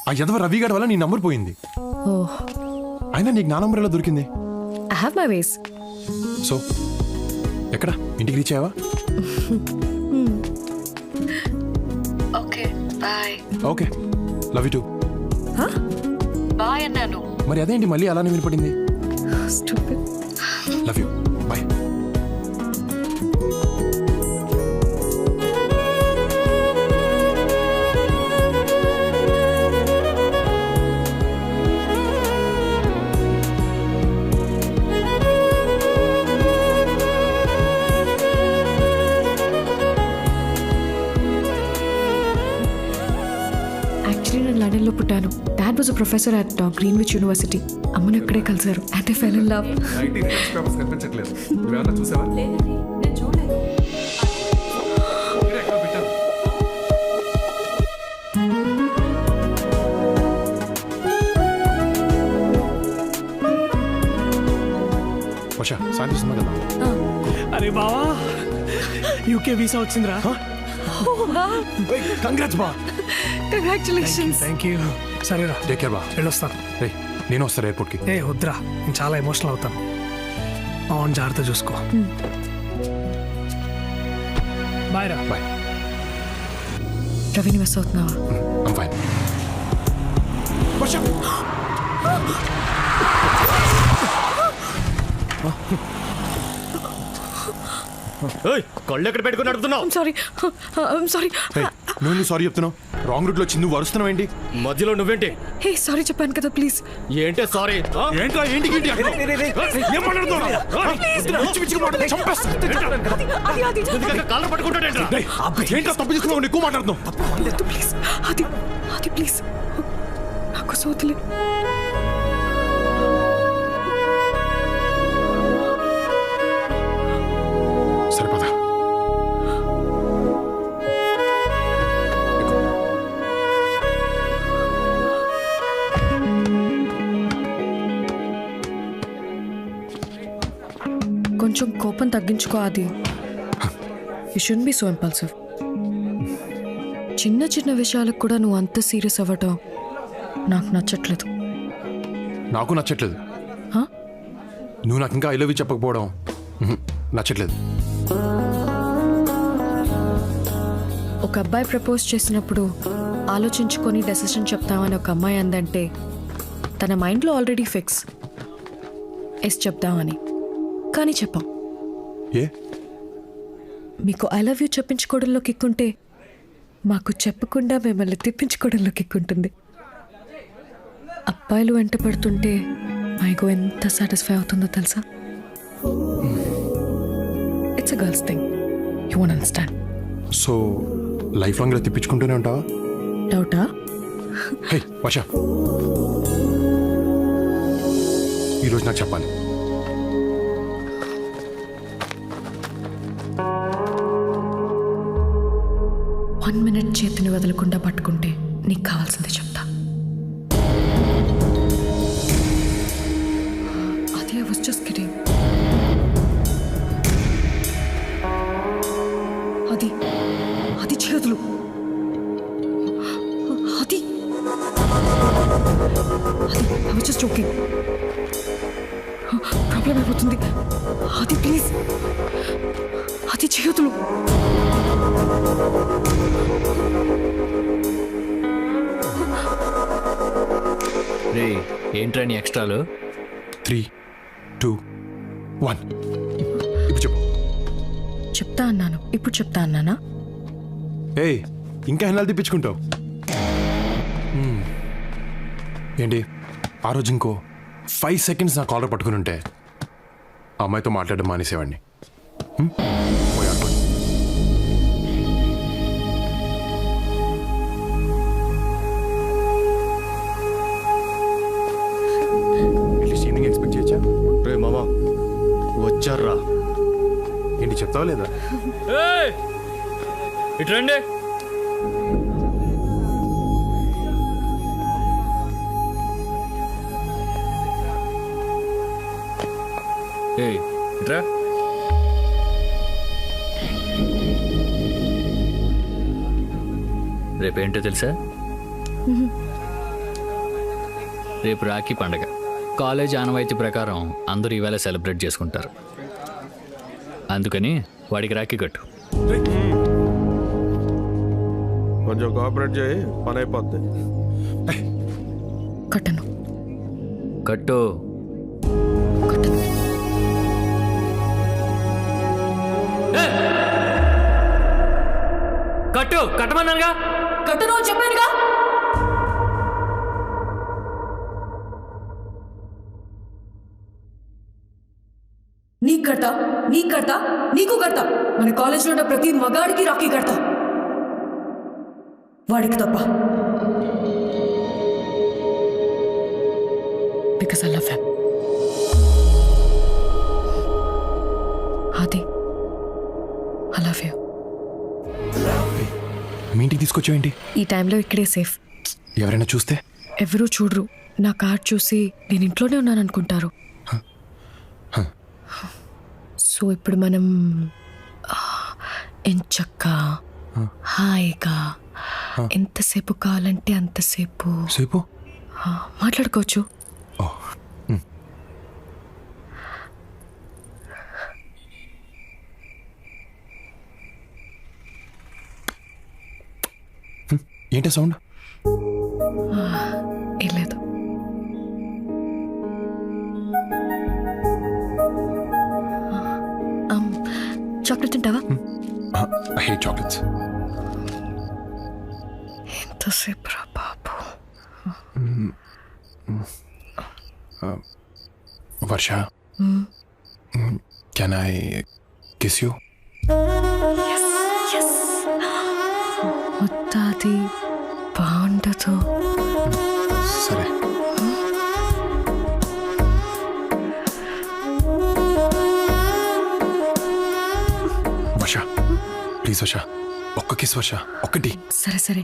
ఆ యదవ రవిగాడి వల్ల నీ నంబర్ పోయింది. ఓహ్, అయినా నీకు నా నంబర్ ఎలా దొరికింది? I have my ways. So ఎక్కడ? ఇంటికి రీచ్ అయ్యావా? Okay bye. Okay love you too. బాయ్ అన్నాను. మరి అదేంటి మళ్ళీ అలానే వినపడింది? Stupid. Love you bye. Actually నేను లండన్లో పుట్టాను. Dad was a professor at Greenwich university. అమ్మను అక్కడే కలిసారు. And they fell in love. కనిపించట్లేదు నువ్వేమన్నా చూసావా? వర్ష సాయంత్రం వస్తున్నా కదా. అరే బావా యూకే వీసా వచ్చిందిరా. కంగ్రాట్స్ బా. కంగ్రాచులేషన్స్. Thank you. సరేరా టేక్ కేర్ బా. వెళ్ళొస్తాను. రే నేను వస్తాను ఎయిర్పోర్ట్కి. ఏ వద్దురా, నేను చాలా ఎమోషనల్ అవుతాను. అవును, జాగ్రత్త చూసుకో. బాయ్ రా. బాయ్. రవిని మిస్ అవుతున్నావా? I'm fine. వర్ష కళ్ళు ఎక్కడ పెట్టుకుని నడుపుతున్నావు? సారీ. నువ్వు సారీ చెప్తున్నావు. రాంగ్ రూట్లో వచ్చి నువ్వు అరుస్తున్నావు ఏంటి? మధ్యలో నువ్వేంటి? హే సారీ చెప్పాను కదా, ప్లీజ్. ఏంటే సారీ? ఏంట్రా ఏంటి ఏం మాట్లాడుతున్నావు? కాళ్ళు పట్టుకుంటాడేంట్రా? ఏంట్రా తప్పు చేసుకున్నావు? ఎక్కువ మాట్లాడుతున్నావు. ప్లీజ్ అది ప్లీజ్ నాకు సోతులే. సరిపదా. కొంచెం కోపం తగ్గించుకో. అది you should be so impulsive. చిన్న చిన్న విషయాలకు కూడా నువ్వు అంత సీరియస్ అవ్వటం నాకు నచ్చట్లేదు. నాకు నచ్చట్లేదు. Huh? నువ్వు నాకు ఇంకా ఐ లవ్ యూ చెప్పకపోవడం నచ్చట్లేదు. ఒక అబ్బాయి ప్రపోజ్ చేసినప్పుడు ఆలోచించుకొని డెసిషన్ చెప్తామని ఒక అమ్మాయి అందంటే తన మైండ్లో ఆల్రెడీ ఫిక్స్ ఎస్ చెప్దామని. కానీ చెప్పాం. ఏ మీకు ఐ లవ్ యూ చెప్పించుకోవడంలో కిక్కుంటే మాకు చెప్పకుండా మిమ్మల్ని తిప్పించుకోవడంలో కిక్కుంటుంది. అబ్బాయిలు వెంట పడుతుంటే మైగో ఎంత సాటిస్ఫై అవుతుందో తెలుసా? It's a girls thing. You won't understand. So life long ఇలా తిప్పించుకుంటూనే ఉంటావా? డౌటా? హే వర్ష, ఈరోజు నాకు చెప్పాలి. వన్ మినిట్ చేతిని వదలకుండా పట్టుకుంటే నీకు కావాల్సింది చెప్తా. అది ఐ వాస్ జస్ట్ కిడింగ్. అది చేతులు. అది I was just joking. Problem అయిపోతుంది. అది ప్లీజ్, అది చేతులు. రే ఏంట్రా నీ ఎక్స్ట్రాలు? 3, 2, 1 ఇప్పుడు చెప్పు. చెప్తా అన్నాను, ఇప్పుడు చెప్తా అన్నానా? ఏయ్ ఇంకా ఎన్నాళ్ళు తిప్పించుకుంటావు? ఏంటి ఆ రోజు ఇంకో 5 seconds నా కాలర్ పట్టుకుని ఉంటే ఆ అమ్మాయితో మాట్లాడడం మానేసేవాడిని. పోయి ఆడుకోండి. అట్లీస్ట్ ఈవినింగ్ ఎక్స్పెక్ట్ చేయొచ్చా? రే మామా వచ్చారా? ఏంటి చెప్తావా లేదా? ఇటు రండి. ఇట్రా. రేపేంటో తెలుసా? రేపు రాఖీ పండగ. కాలేజ్ ఆనవాయితీ ప్రకారం అందరూ ఈవేళ సెలబ్రేట్ చేసుకుంటారు. అందుకని వాడికి రాఖీ కట్టు. కొంచెం కోఆపరేట్ చేయి, పని అయిపోద్ది. కట్టను. కట్టు. కట్టను. కట్టమన్నానుగా. కట్టను చెప్పానుగా. నీకు కడతా, నీకు కడతా, నీకు కడతా. మన కాలేజ్లో ఉన్న ప్రతి మగాడికి రాఖీ కడతా, వాడికి తప్ప. Because I love him. ఆది, ఐ లవ్ యూ. మీ ఇంటికి తీసుకొచ్చావేంటి? ఈ టైంలో ఇక్కడే సేఫ్. ఎవరైనా చూస్తే? ఎవరూ చూడరు. నా కార్డ్ చూసి నేను ఇంట్లోనే ఉన్నాను అనుకుంటారు. సో ఇప్పుడు మనం ఎంచక్కా హాయిగా ఎంతసేపు కావాలంటే అంతసేపు సేపు మాట్లాడుకోవచ్చు. ఏంటి సౌండ్? ఏం లేదు. చాక్లెట్ తింటావా? I hate chocolates. ఎంతసేపు రా బాబు. వర్ష, కెన్ ఐ కిస్ యూ? ముత్తాది బాగుండదు. సరే. వర్ష ప్లీజ్ వర్ష, ఒక్క కిస్ వర్ష, ఒక్కటి. సరే సరే,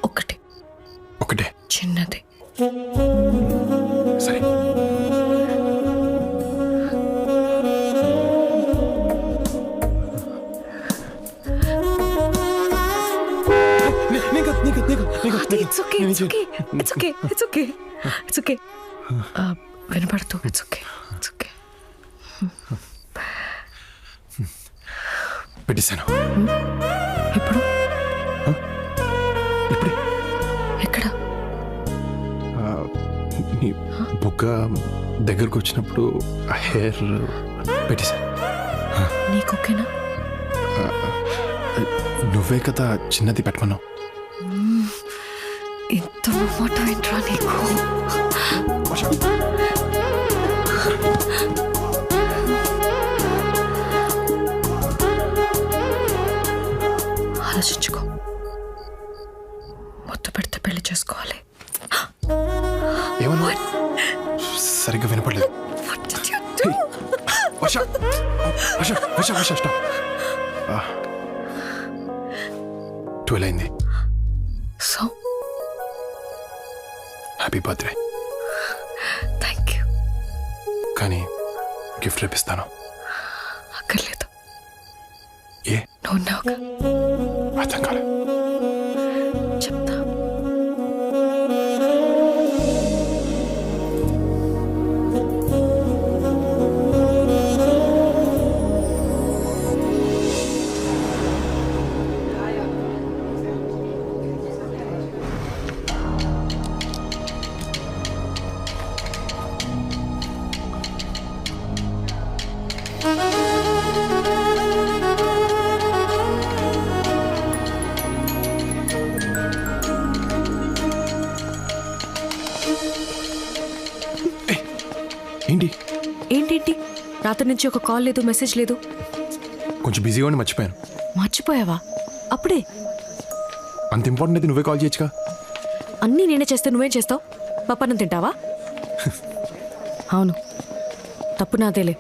ఒకటి ఒకటే చిన్నది. సరే. It's okay, it's okay, it's okay, it's okay, it's okay. వినపడుతూ ఇట్స్ ఓకే, ఇట్స్ ఓకే. పెట్టేశాను. ఇప్పుడు ఇప్పుడే ఎక్కడ? నీ బుగ్గ దగ్గరకు వచ్చినప్పుడు ఆ హెయిర్ పెట్టేశాను. నీకు ఓకేనా? నువ్వే కదా చిన్నది పెట్టమన్నావు. ఇంత మాట ఏంట్రా నీకు? ఆలోచించుకో. మొత్తం పెడితే పెళ్లి చేసుకోవాలి. ఏమన్నా సరిగ్గా వినపడలేదు. వర్ష వర్ష వర్ష వర్ష స్టాప్. 12 అయింది. So happy birthday. Thank you. కానీ గిఫ్ట్ రేపిస్తాను. అక్కర్లేదు. ఏ? నువ్వు ఉన్నావుగా. అర్థం కాలే. చెప్తా. ఏంటి ఏంటేంటి? రాత్రి నుంచి ఒక కాల్ లేదు, మెసేజ్ లేదు. కొంచెం బిజీగా ఉండి మర్చిపోయాను. మర్చిపోయావా? అప్పుడే? అంత ఇంపార్టెంట్ అయితే నువ్వే కాల్ చేయొచ్చుగా. అన్నీ నేనే చేస్తే నువ్వేం చేస్తావు? పప్పన్నం తింటావా? అవును, తప్పు నాదేలే.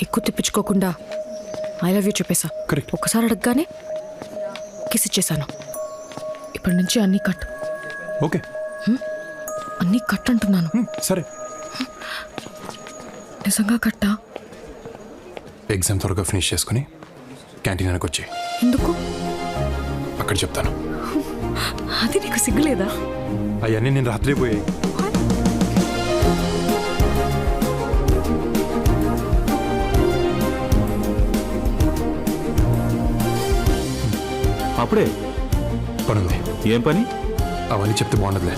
ఎక్కువ తిప్పించుకోకుండా ఐ లవ్ యూ చెప్పేశా. కరెక్ట్. ఒక్కసారి అడగగానే కిస్ ఇచ్చేసాను. ఇప్పటి నుంచి అన్నీ కట్. ఓకే, అన్నీ కట్ అంటున్నాను. సరే. నిజంగా కట్టా? ఎగ్జామ్ త్వరగా ఫినిష్ చేసుకుని క్యాంటీన్ వెనక్కి వచ్చి. ఎందుకు? అక్కడ చెప్తాను. అది నీకు సిగ్గులేదా? అవన్నీ నేను రాత్రే పోయాయి. అప్పుడే పనుంది. ఏం పని? అవన్నీ చెప్తే బాగుండదులే.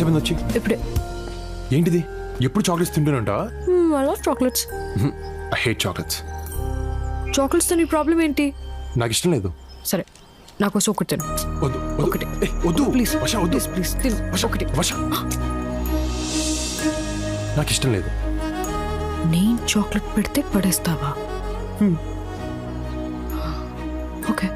ఎంతసేపు వచ్చి ఇప్పుడే. ఏంటిది ఎప్పుడు చాక్లెట్స్ తింటూనంటా? I love chocolates. I hate chocolates. చాక్లెట్స్తో నీ ప్రాబ్లం ఏంటి? నాకు ఇష్టం లేదు. సరే నా కోసం ఒకటి తిను. వద్దు ఒకటి. వద్దు ప్లీజ్ వర్ష వద్దు. ప్లీజ్ తిను. ఒకటి. వర్ష నాకు ఇష్టం లేదు. నేను చాక్లెట్ పెడితే పడేస్తావా? ఓకే.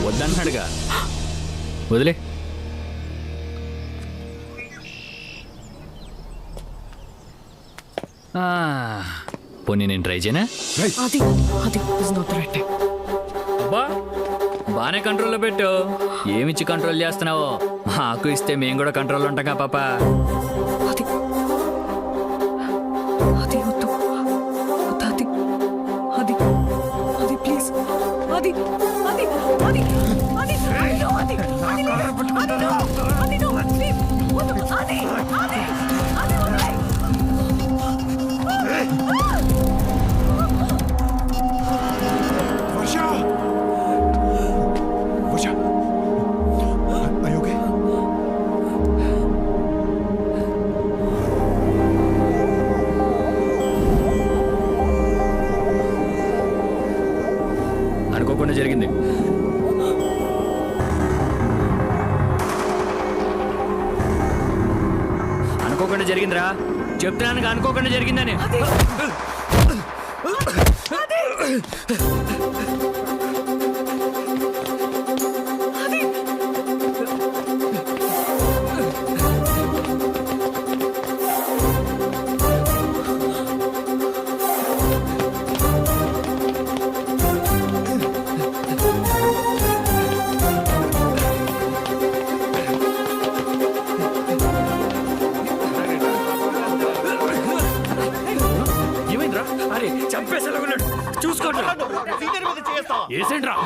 వద్దన్నాడుగా, వదిలే. పోనీ నేను ట్రై చేయనా? అది అది ఇస్ నాట్ రైట్ టైం. అబ్బా బాగానే కంట్రోల్లో పెట్టు. ఏమిచ్చి కంట్రోల్ చేస్తున్నావో మాకు ఇస్తే మేము కూడా కంట్రోల్లో ఉంటాం పాప. అది అది వద్దు. అది అది అది ప్లీజ్. అది అది అది అది no, అది అది no, అది no, please. వద్దు. అది అది అది వదిలేయ్. వర్ష వర్ష are you okay? అనుకోకుండా జరిగింది. అనుకోకుండా జరిగిందిరా, చెప్తున్నాను అనుకోకుండా జరిగిందని. ఏమైందిరా? అరే చంపేసేలాగున్నాడు, చూసుకోండి. ఏసేంట్రా?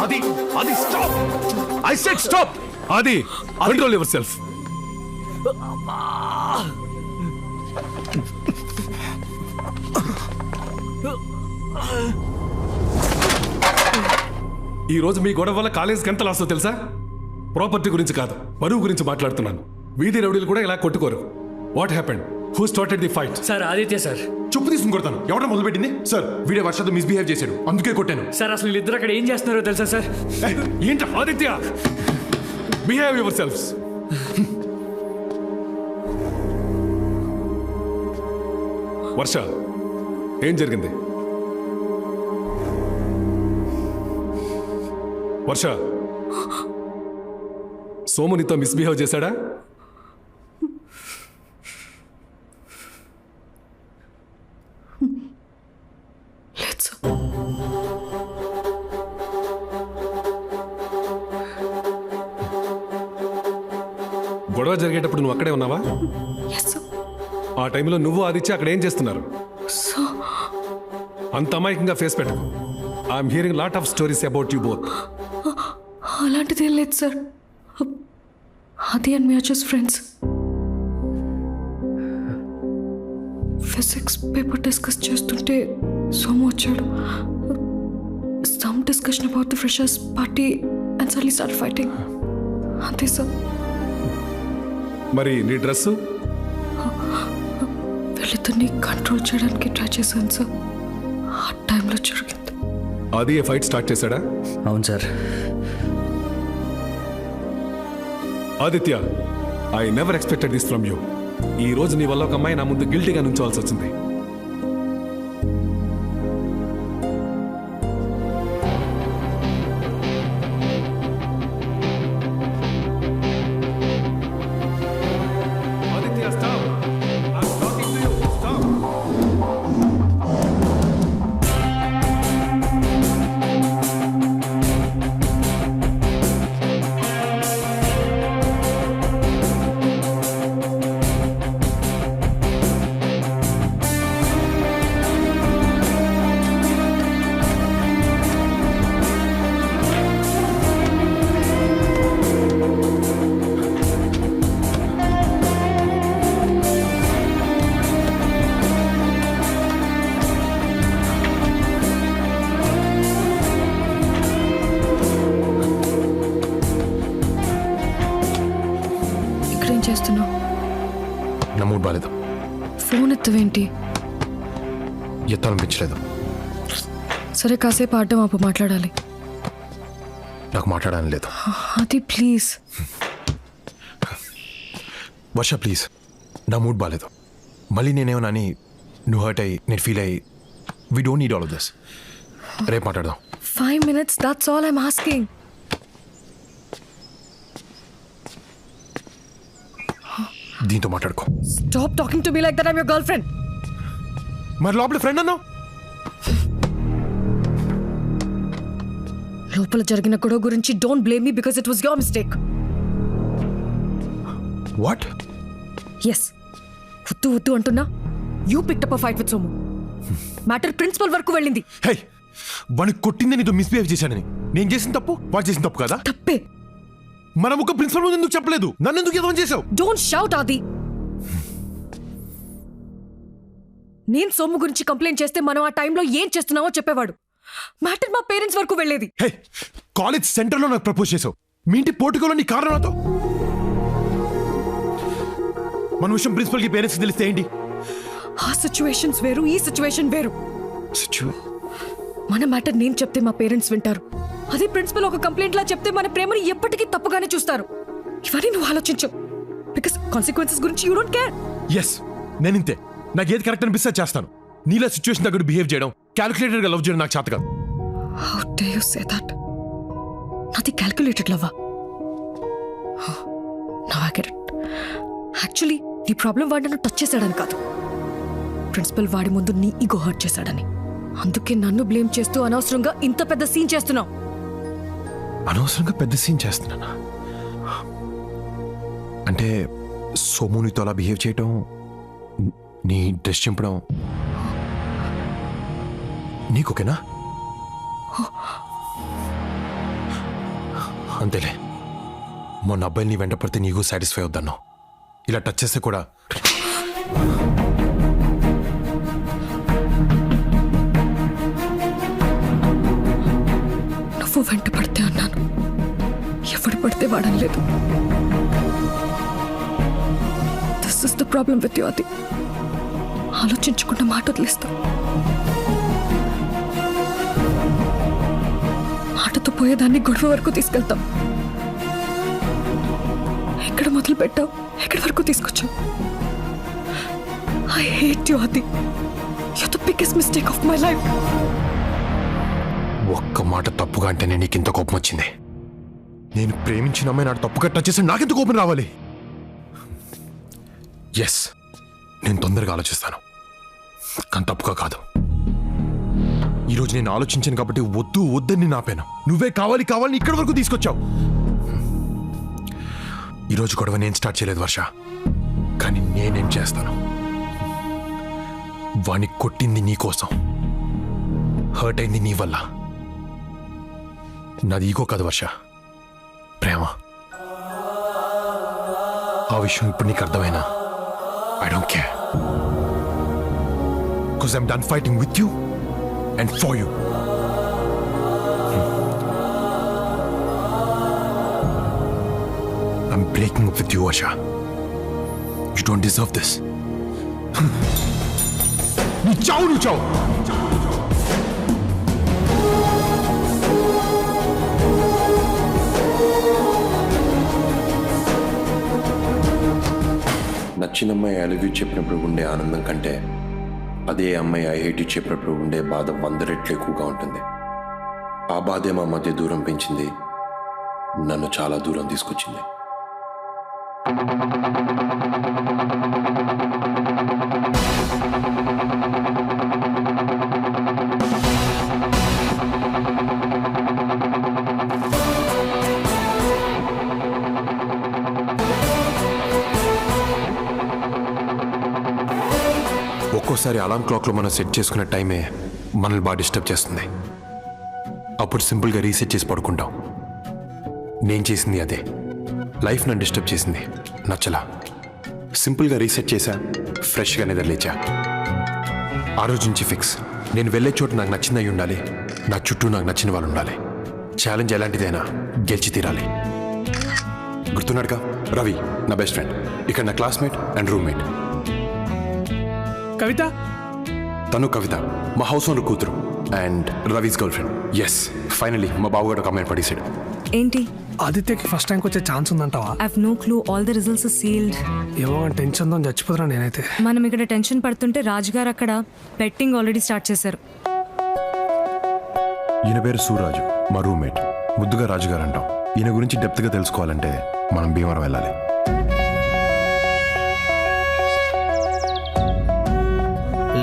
Adi, Adi, stop! I said stop! Adi, control yourself. ఈ రోజు మీ గొడవ వల్ల కాలేజీకి ఎంత లాస్ తెలుసా? ప్రాపర్టీ గురించి కాదు, పరువు గురించి మాట్లాడుతున్నాను. వీధి రౌడీలు కూడా ఇలా కొట్టుకోరు. What happened? Who started the fight? Sir Aditya sir. చెప్పు తీసుకుని కొడతాను. ఎవడ మొదలుపెట్టింది? సార్ వీడే వర్షతో మిస్బిహేవ్ చేశాడు, అందుకే కొట్టాను. సార్ అసలు వీళ్ళిద్దరు అక్కడ ఏం చేస్తున్నారో తెలుసా సార్? ఏంట ఆదిత్య, బిహేవ్ యువర్ సెల్ఫ్స్. వర్ష, ఏం జరిగింది? వర్ష, సోము నీతో మిస్బిహేవ్ చేశాడా? లేదు సార్. గొడవ జరిగేటప్పుడు నువ్వు అక్కడే ఉన్నావా? Yes sir. ఆ టైంలో నువ్వు ఆదిత్య అక్కడ ఏం చేస్తున్నారు? సో అంత అమాయకంగా ఫేస్ పెట్టకు. I'm hearing lot of stories about you both. అలాంటిదేం లేదు సార్. అది అండ్ మీరు just friends. Physics paper discuss చేస్తుంటే సోము వచ్చాడు. Some discussion about the freshers party and suddenly start fighting. అంతే సార్. మరి నీ డ్రెస్సు? వీళ్ళిద్దరిని కంట్రోల్ చేయడానికి ట్రై చేశాను సార్. ఆ టైంలో జరిగింది. అది ఏ ఫైట్ స్టార్ట్ చేశాడా? అవును sir. Aditya, I never expected this from you. ఈ రోజు నీ వల్ల ఒక అమ్మాయి నా ముందు గిల్టీగా నుంచోవాల్సి వచ్చింది. Aditya, stop. I'm talking to you. Stop. ఇక్కడేం చేస్తున్నావు? నా మూడ్ బాలేదు. ఫోన్ ఎత్తవేంటి? ఎత్తాలనిపించలేదు. సరే కాసేపు ఆడడం ఆపు, మాట్లాడాలి. నాకు మాట్లాడాలని లేదు. అది ప్లీజ్. వర్ష ప్లీజ్, నా మూడ్ బాలేదు. మళ్ళీ నేనేమన్నా అని నువ్వు హర్ట్ అయ్యి నేను ఫీల్ అయ్యి we don't need all of this. రేపు మాట్లాడదాం. 5 minutes, that's all I'm asking. దీంతో మాట్లాడుకో. Stop talking to me like that. I'm your girlfriend. మరి లోపల ఫ్రెండ్ అన్నావు. లోపల జరిగిన గొడవ గురించి don't blame me because it was your mistake. What? Yes, వద్దు వద్దు అంటున్నా. You picked up a fight with Somu. Matter principal వరకు వెళ్ళింది. హే, వాడిని కొట్టింది నీతో మిస్బిహేవ్ చేశానని. నేను చేసిన తప్పు వాడు చేసిన తప్పు కదా? తప్పే. మనం ఒక ప్రిన్సిపల్ ముందు ఎందుకు చెప్పలేదు? నన్ను ఎందుకు ఎదవం చేసావు? డోంట్ షౌట్ ఆది. నేను సోము గురించి కంప్లైంట్ చేస్తే మనం ఆ టైంలో ఏం చేస్తున్నావో చెప్పేవాడు. మ్యాటర్ మా పేరెంట్స్ వరకు వెళ్ళేది. హే, కాలేజ్ సెంటర్లో నాకు ప్రపోజ్ చేసావు. మీ ఇంటి పోర్టుకోలో నీ కారణం నాతో. మన విషయం ప్రిన్సిపల్ కి పేరెంట్స్ తెలిస్తే ఏంటి? ఆ సిచ్యువేషన్స్ వేరు, ఈ సిచ్యువేషన్ వేరు. మన మ్యాటర్ నేను చెప్తే మా పేరెంట్స్ వింటారు. అదే ప్రిన్సిపల్ ఒక కంప్లైంట్ లా చెప్తే మన ప్రేమని ఎప్పటికీ తప్పుగానే చూస్తారు. ఇవన్నీ నువ్వు ఆలోచించు. బికాస్ కాన్సిక్వెన్సెస్ గురించి యూ డోంట్ కేర్. ఎస్, నేను ఇంతే. నాకు ఏది కరెక్ట్ అనిపిస్తే చేస్తాను. నీలా సిచ్యువేషన్ దగ్గర బిహేవ్ చేయడం, క్యాలిక్యులేటెడ్ గా లవ్ చేయడం నాకు చేత కాదు. How dare you say that? నాది క్యాలిక్యులేటెడ్ లవ్వా? Now I get it. Actually నీ ప్రాబ్లం వాడు నన్ను టచ్ చేశాడని కాదు, ప్రిన్సిపల్ వాడి ముందు నీ ఈగో హర్ట్ చేశాడని. అందుకే నన్ను బ్లేమ్ చేస్తూ అనవసరంగా ఇంత పెద్ద సీన్ చేస్తున్నావు. అనవసరంగా పెద్ద సీన్ చేస్తున్నానా? అంటే సోమునితో అలా బిహేవ్ చేయటం, నీ డ్రెస్ చింపడం నీకోకేనా? అంతేలే. మొన్న అబ్బాయిని వెంట పడితే నీకు సాటిస్ఫై అవుద్దన్నావు. ఇలా టచ్ చేస్తే కూడా నువ్వు వెంట పడితే అన్నాను, ఎవడు పడితే వాడనలేదు. This is the problem with you Adi. ఆలోచించకుండా మాట వదిలేస్తా. మాటతో పోయేదాన్ని గొడవ వరకు తీసుకెళ్తాం. ఎక్కడ మొదలు పెట్టావు, ఎక్కడి వరకు తీసుకొచ్చావు? I hate you Adi. You're the biggest mistake of my life. ఒక్క మాట తప్పుగా అంటేనే నీకు ఇంత కోపం వచ్చింది. నేను ప్రేమించిన అమ్మాయి నాకు తప్పుగా టచ్ చేసి నాకెందుకు కోపం రావాలి? ఎస్, నేను తొందరగా ఆలోచిస్తాను, కానీ తప్పుగా కాదు. ఈరోజు నేను ఆలోచించాను కాబట్టి వద్దు వద్దని నేను ఆపాను. నువ్వే కావాలి కావాలని ఇక్కడి వరకు తీసుకొచ్చావు. ఈరోజు గొడవ నేను స్టార్ట్ చేయలేదు వర్ష, కానీ నేనేం చేస్తాను. వాణ్ణి కొట్టింది నీ కోసం, హర్ట్ అయింది నీ వల్ల. నాది ఈగో కాదు వర్ష, ప్రేమ. ఆ విషయం ఇప్పుడు నీకు అర్థమైనా I don't care, because I'm done fighting with you and for you. I'm breaking up with you, Asha. You don't deserve this. నువ్వు చావు. నచ్చిన అమ్మాయి ఐ లవ్ యూ చెప్పినప్పుడు ఉండే ఆనందం కంటే అదే అమ్మాయి ఐ హేట్ యూ చెప్పినప్పుడు ఉండే బాధ 100 రెట్లు ఎక్కువగా ఉంటుంది. ఆ బాధే మా మధ్య దూరం పెంచింది, నన్ను చాలా దూరం తీసుకొచ్చింది. ఒక్కోసారి అలారం క్లాక్లో మనం సెట్ చేసుకున్న టైమే మనల్ని బాగా డిస్టర్బ్ చేస్తుంది. అప్పుడు సింపుల్గా రీసెట్ చేసి పడుకుంటాం. నేను చేసింది అదే. లైఫ్ నన్ను డిస్టర్బ్ చేసింది, నచ్చలా. సింపుల్గా రీసెట్ చేశా, ఫ్రెష్గా నిద్రలేచా. ఆ రోజు నుంచి ఫిక్స్, నేను వెళ్ళే చోటు నాకు నచ్చిందై ఉండాలి, నా చుట్టూ నాకు నచ్చిన వాళ్ళు ఉండాలి. ఛాలెంజ్ ఎలాంటిదైనా గెలిచి తీరాలి. గుర్తున్నాడుగా రవి, నా బెస్ట్ ఫ్రెండ్, ఇక్కడ నా క్లాస్మేట్ అండ్ రూమ్మేట్. కవిత, తను కవిత మా హౌస్ ఓనర్ కూతురు and Ravi's girlfriend. Yes, finally మా బావగాడు ఒక అమ్మాయిని పడేసాడు. ఏంటి? ఆదిత్యకి ఫస్ట్ ర్యాంక్ వచ్చే ఛాన్స్ ఉందంటావా? I have no clue, all the results are sealed. ఏమో టెన్షన్తో చచ్చిపోతున్నా నేనైతే. మనం ఇక్కడ టెన్షన్ పడుతుంటే రాజుగారు అక్కడ బెట్టింగ్ ఆల్రెడీ స్టార్ట్ చేశారు. ఈయన పేరు సూరాజు, మా రూమ్మేట్. ముద్దుగా రాజుగారు అంటాం. ఈయన గురించి డెప్త్గా తెలుసుకోవాలంటే మనం భీమవరం వెళ్ళాలి.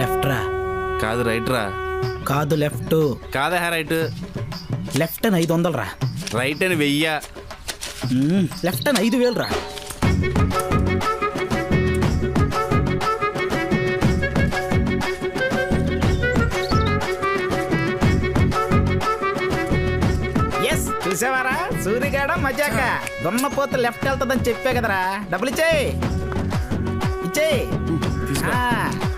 లెఫ్ట్ రా. కాదు రైట్ రా. కాదు లెఫ్ట్. కాదా రైట్. లెఫ్ట్ అని 500 రా. రైట్ అని 1000. లెఫ్ట్ అని 5000 రా. ఎస్, చూసావారా సూర్యగాడ మజాక. దున్నపోతే లెఫ్ట్ వెళ్తుందని చెప్పే కదరా. డబ్బులు ఇచ్చేయి.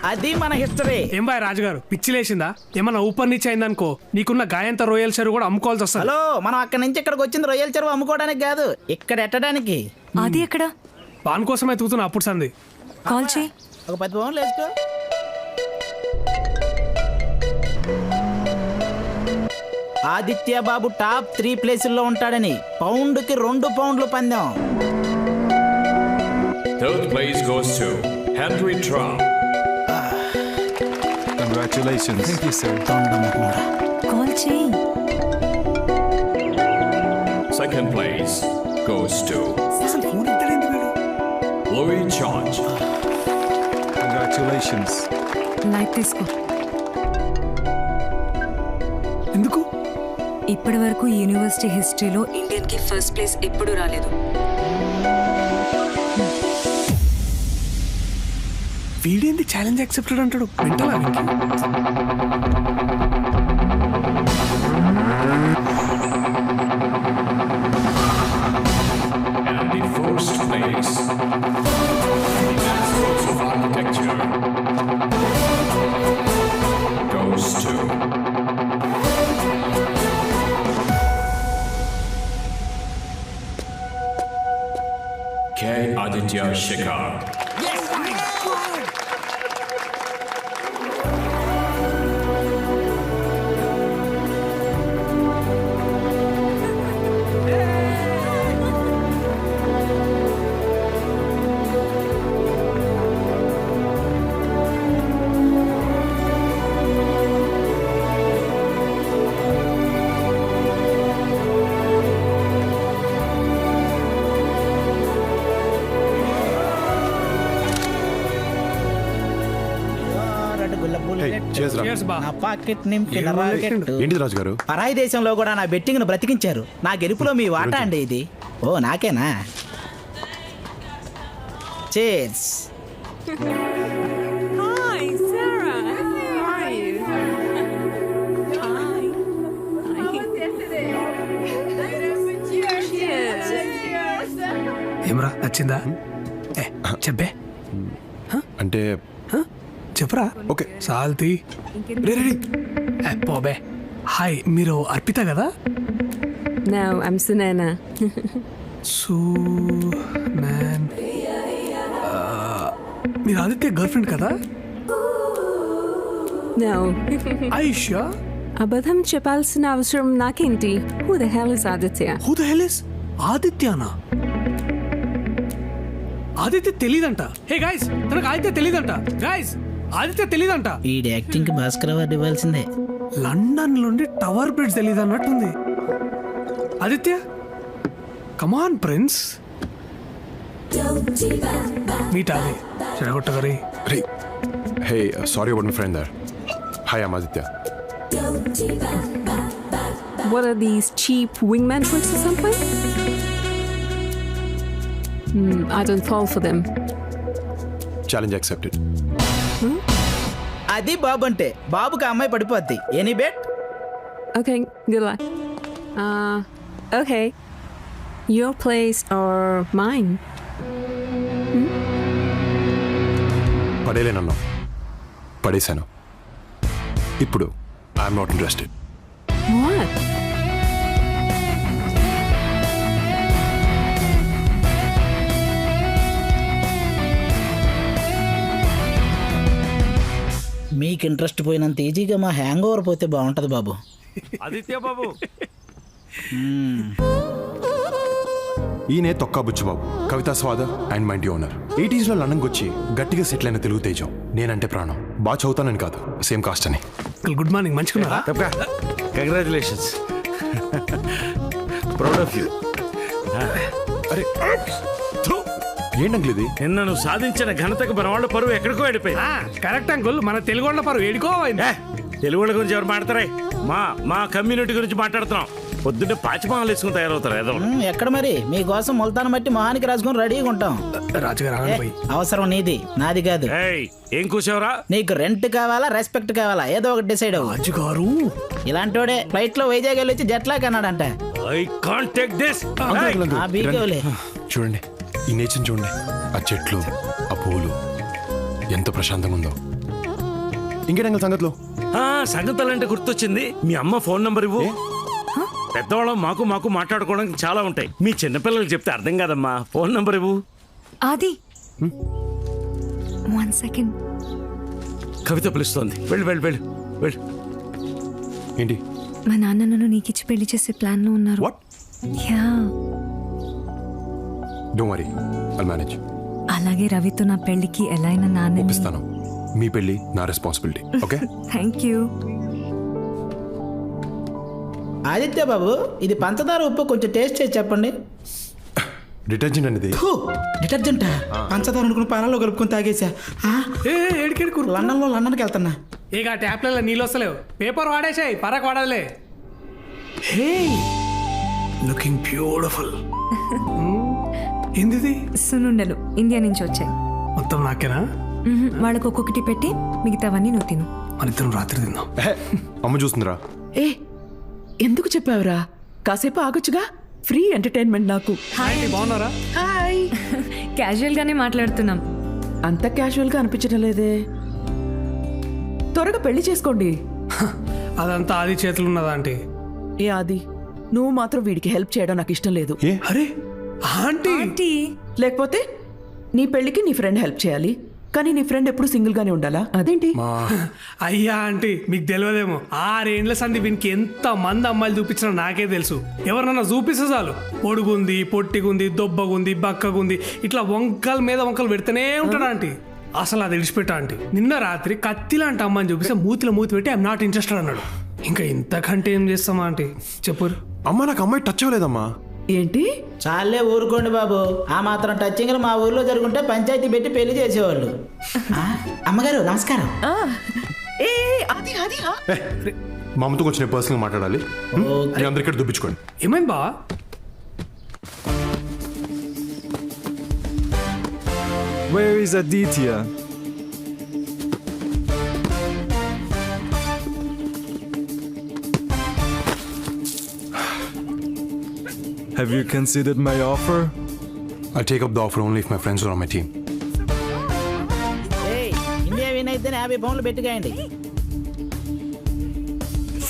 అది మన హిస్టరీ. ఏం బాయ్ రాజుగారు, పిచ్చి లేచిందా? ఏమన్నా ఊపర్ నీచ్ అయిందనుకో, నీకున్న గాయంత రొయ్యల చెరువు కూడా అమ్ముకోవాల్సి వస్తుంది. హలో, మనం అక్కడి నుంచి ఇక్కడికి వచ్చింది రొయ్యల చెరువు అమ్ముకోవడానికి కాదు, ఇక్కడ ఎట్టడానికి. అది ఎక్కడ? పాన్ కోసమే తూతున్నా అప్పుడు సంది. కాల్ చేయి. ఒక 10 పౌండ్లు వేసుకో. ఆదిత్య బాబు టాప్ 3 ప్లేసుల్లో ఉంటాడని పౌండ్కి 2 పౌండ్లు పందెం. Third place goes to Henry Trump. Congratulations. Thank you, sir. Call చేయి. Second place goes to Louis George. Congratulations. Light తీసుకో. ఎందుకు? ఇప్పటి వరకు యూనివర్సిటీ హిస్టరీలో ఇండియన్ కి ఫస్ట్ ప్లేస్ ఎప్పుడు రాలేదు. వీడేంది ఛాలెంజ్ యాక్సెప్టెడ్ అంటాడు? వింటావా? And the first place of architecture goes to K. Aditya Shekhar. Cheers, బా. నా పాకెట్ నింపిన ఏం రాకెట్. ఏంటి రాజు గారు? పరాయి దేశంలో కూడా నా బెట్టింగ్ ను బ్రతికించారు. నా గెలుపులో మీ వాటా అండి ఇది. ఓ నాకేనా? Chairs. Hi, Sarah. How are you? ఏమరా నచ్చిందా? ఏ, చెప్పే అంటే చెప్పరా. ఓకే సాల్తీ రెడీ పోబే. హాయ్, మీరు అర్పిత కదా? No, I'm Sunana. మీరు ఆదిత్య గర్ల్ ఫ్రెండ్ కదా? No. ఆయుష్యా? అబద్ధం చెప్పాల్సిన అవసరం నాకేంటి? Who the hell is Aditya? Who the hell is ఆదిత్యనా? ఆదిత్య తెలీదంట. హే గైస్, తనకు ఆదిత్య తెలీదంట. గైస్, ఆదిత్య తెలీదంట. ఈ యాక్టింగ్ కి భాస్కర్ అవార్డు ఇవ్వాల్సిందే. లండన్ నుండి టవర్ బ్రిడ్జ్ తెలీదు అన్నట్టుంది. Aditya, come on prince. Meet Adi చెడగొట్టగరి. రే hey sorry about my friend there. Hi I'm Aditya. What are these cheap wingman tricks or something? I don't fall for them. Challenge accepted. అది బాబు అంటే. బాబుకి ఆ అమ్మాయి పడిపోద్ది. Any bet? Okay, good luck. Okay. Your place or mine? పడేలేనన్నా, పడేశాను. ఇప్పుడు ఐఎమ్ నాట్ ఇంట్రెస్టెడ్. What? మీకు ఇంట్రెస్ట్ పోయినంత ఈజీగా మా హ్యాంగ్ ఓవర్ పోతే బాగుంటది బాబు. ఆదిత్య బాబు. ఈయనే తొక్కా బుచ్చిబాబు, కవితా స్వాద అండ్ మై ఇంటి ఓనర్. 80s లో లండన్కి వచ్చి గట్టిగా సెటిల్ అయిన తెలుగు తేజం. నేనంటే ప్రాణం. బాగా చదువుతానని కాదు, సేమ్ కాస్ట్ అని. Good morning. మంచుకున్నారా? కంగ్రాచులేషన్స్. Proud of you. అరే ఏంటంకుల్ ఇది? నిన్న నువ్వు సాధించిన ఘనతకు మన వాళ్ళ పరువు ఎక్కడికో వెళ్ళిపోయింది. కరెక్ట్ అంకుల్, మన తెలుగు వాళ్ళ పరువు ఏడుకో అయింది. తెలుగు వాళ్ళ గురించి ఎవరు మాట్లాడతారా? మా కమ్యూనిటీ గురించి మాట్లాడుతున్నాం. పొద్దున్నే పాచిమాలు వేసుకుని తయారవుతారు ఏదో. ఎక్కడ మరి మీకోసం మొలతాను బట్టి మొహానికి రాసుకుని రెడీగా ఉంటాం. రాజుగారు అవసరం నీది, నాది కాదు. ఏం కూర్చోవరా? నీకు రెంట్ కావాలా, రెస్పెక్ట్ కావాలా, ఏదో ఒకటి డిసైడ్ అవ్వు. రాజుగారు ఇలాంటోడే ఫ్లైట్ లో వైజాగ్ వెళ్ళి వచ్చి జెట్ లాగ్ అన్నాడంట. I can't take this. చూడండి ఈ నేచర్ చూడండి, ఆ చెట్లు, ఆ పువ్వులు, ఎంత ప్రశాంతంగా ఉందో. ఇంకేటంగా సంగతులు? సంగతులంటే గుర్తొచ్చింది. మీ అమ్మ ఫోన్ నంబర్ ఇవ్వు. పెద్దవాళ్ళం మాకు మాట్లాడుకోవడానికి చాలా ఉంటాయి. మీ చిన్నపిల్లలు చెప్తే అర్థం కాదమ్మా. ఫోన్ నంబర్ ఇవ్వు. ఆది 1 second. కవిత పిలుస్తోంది. వెళ్ళు. ఏంటి? మా నాన్న నన్ను నీకిచ్చి పెళ్లి చేసే ప్లాన్ లో ఉన్నారు. Yeah. Don't worry, I'll manage. అలాగే రవితో నా పెళ్లికి ఎలా అయినా నాన్న ఒప్పిస్తాను. మీ పెళ్లి నా responsibility. Okay? Thank you. Aditya బాబు, ఇది పంచదార ఉప్పు కొంచెం టేస్ట్ చేసి చెప్పండి. డిటర్జెంట్ అనేది. డిటర్జెంట్ పంచదార అనుకుని పాలలో కలుపుకొని తాగేసా. లండన్కి వెళ్తున్నా. ఇక ట్యాప్లలో నీళ్ళు వస్తలేవు. పేపర్ వాడేసాయి, పరాకు వాడాలే. హే, లుకింగ్ బ్యూటిఫుల్. ఏంది? సున్నుండలు ఇండియా నుంచి వచ్చాయి. మొత్తం నాకేనా? వాళ్ళకు ఒక్కొక్కటి పెట్టి మిగతావన్నీ నువ్వు తిను. మన ఇద్దరం రాత్రి తిందాం. అమ్మ చూస్తుందిరా. ఏ ఎందుకు చెప్పావురా? కాసేపు ఆగొచ్చుగా. ఫ్రీ ఎంటర్టైన్మెంట్ నాకు. బాగున్నారా? హాయ్. క్యాజువల్ గానే మాట్లాడుతున్నాం. అంత క్యాజువల్ గా అనిపించడం లేదే. త్వరగా పెళ్లి చేసుకోండి. అదంతా ఆది చేతులు ఉన్నదా ఆంటీ? ఏ ఆది, నువ్వు మాత్రం వీడికి హెల్ప్ చేయడం నాకు ఇష్టం లేదు. అరే ఆంటీ, లేకపోతే నీ పెళ్లికి నీ ఫ్రెండ్ హెల్ప్ చేయాలి, కానీ నీ ఫ్రెండ్ ఎప్పుడు సింగిల్ గానే ఉండాలా? అదేంటి? అయ్యా ఆంటీ, మీకు తెలియదేమో. 6 ఏండ్ల సంది వీనికి ఎంత మంది అమ్మాయిలు చూపించినా నాకే తెలుసు. ఎవరినన్నా చూపిస్తే చాలు, పొడుగుంది, పొట్టిగుంది, దొబ్బగుంది, బక్కగుంది, ఇట్లా వంకల మీద వంకలు పెడితేనే ఉంటాడు ఆంటీ. అసలు అది విడిచిపెట్టా ఆంటీ. నిన్న రాత్రి కత్తి లాంటి అమ్మాయిని చూపిస్తే మూతిలో మూతి పెట్టి ఐఎమ్ నాట్ ఇంట్రెస్టెడ్ అన్నాడు. ఇంకా ఇంతకంటే ఏం చేస్తామా ఆంటీ చెప్పు. అమ్మా నాకు అమ్మాయి టచ్ అవ్వలేదమ్మా. ఏంటి? చాలే ఊరుకోండి బాబు. ఆ మాత్రం టచింగ్ మా ఊర్లో జరుగుంటే పంచాయతీ పెట్టి పెళ్లి చేసేవాళ్ళు. అమ్మగారు నమస్కారం. ఏ అది అది ఆ. మా అమ్మతో కొంచెం పర్సనల్గా మాట్లాడాలి. మీ అందరు ఇక్కడ దుబ్బించుకోండి. ఏమైంది బావా? Where is Aditya? Have you considered my offer? I'll take up the offer only if my friends are on my team. India win అయితే 50 పౌండ్లు పెట్టుకోండి.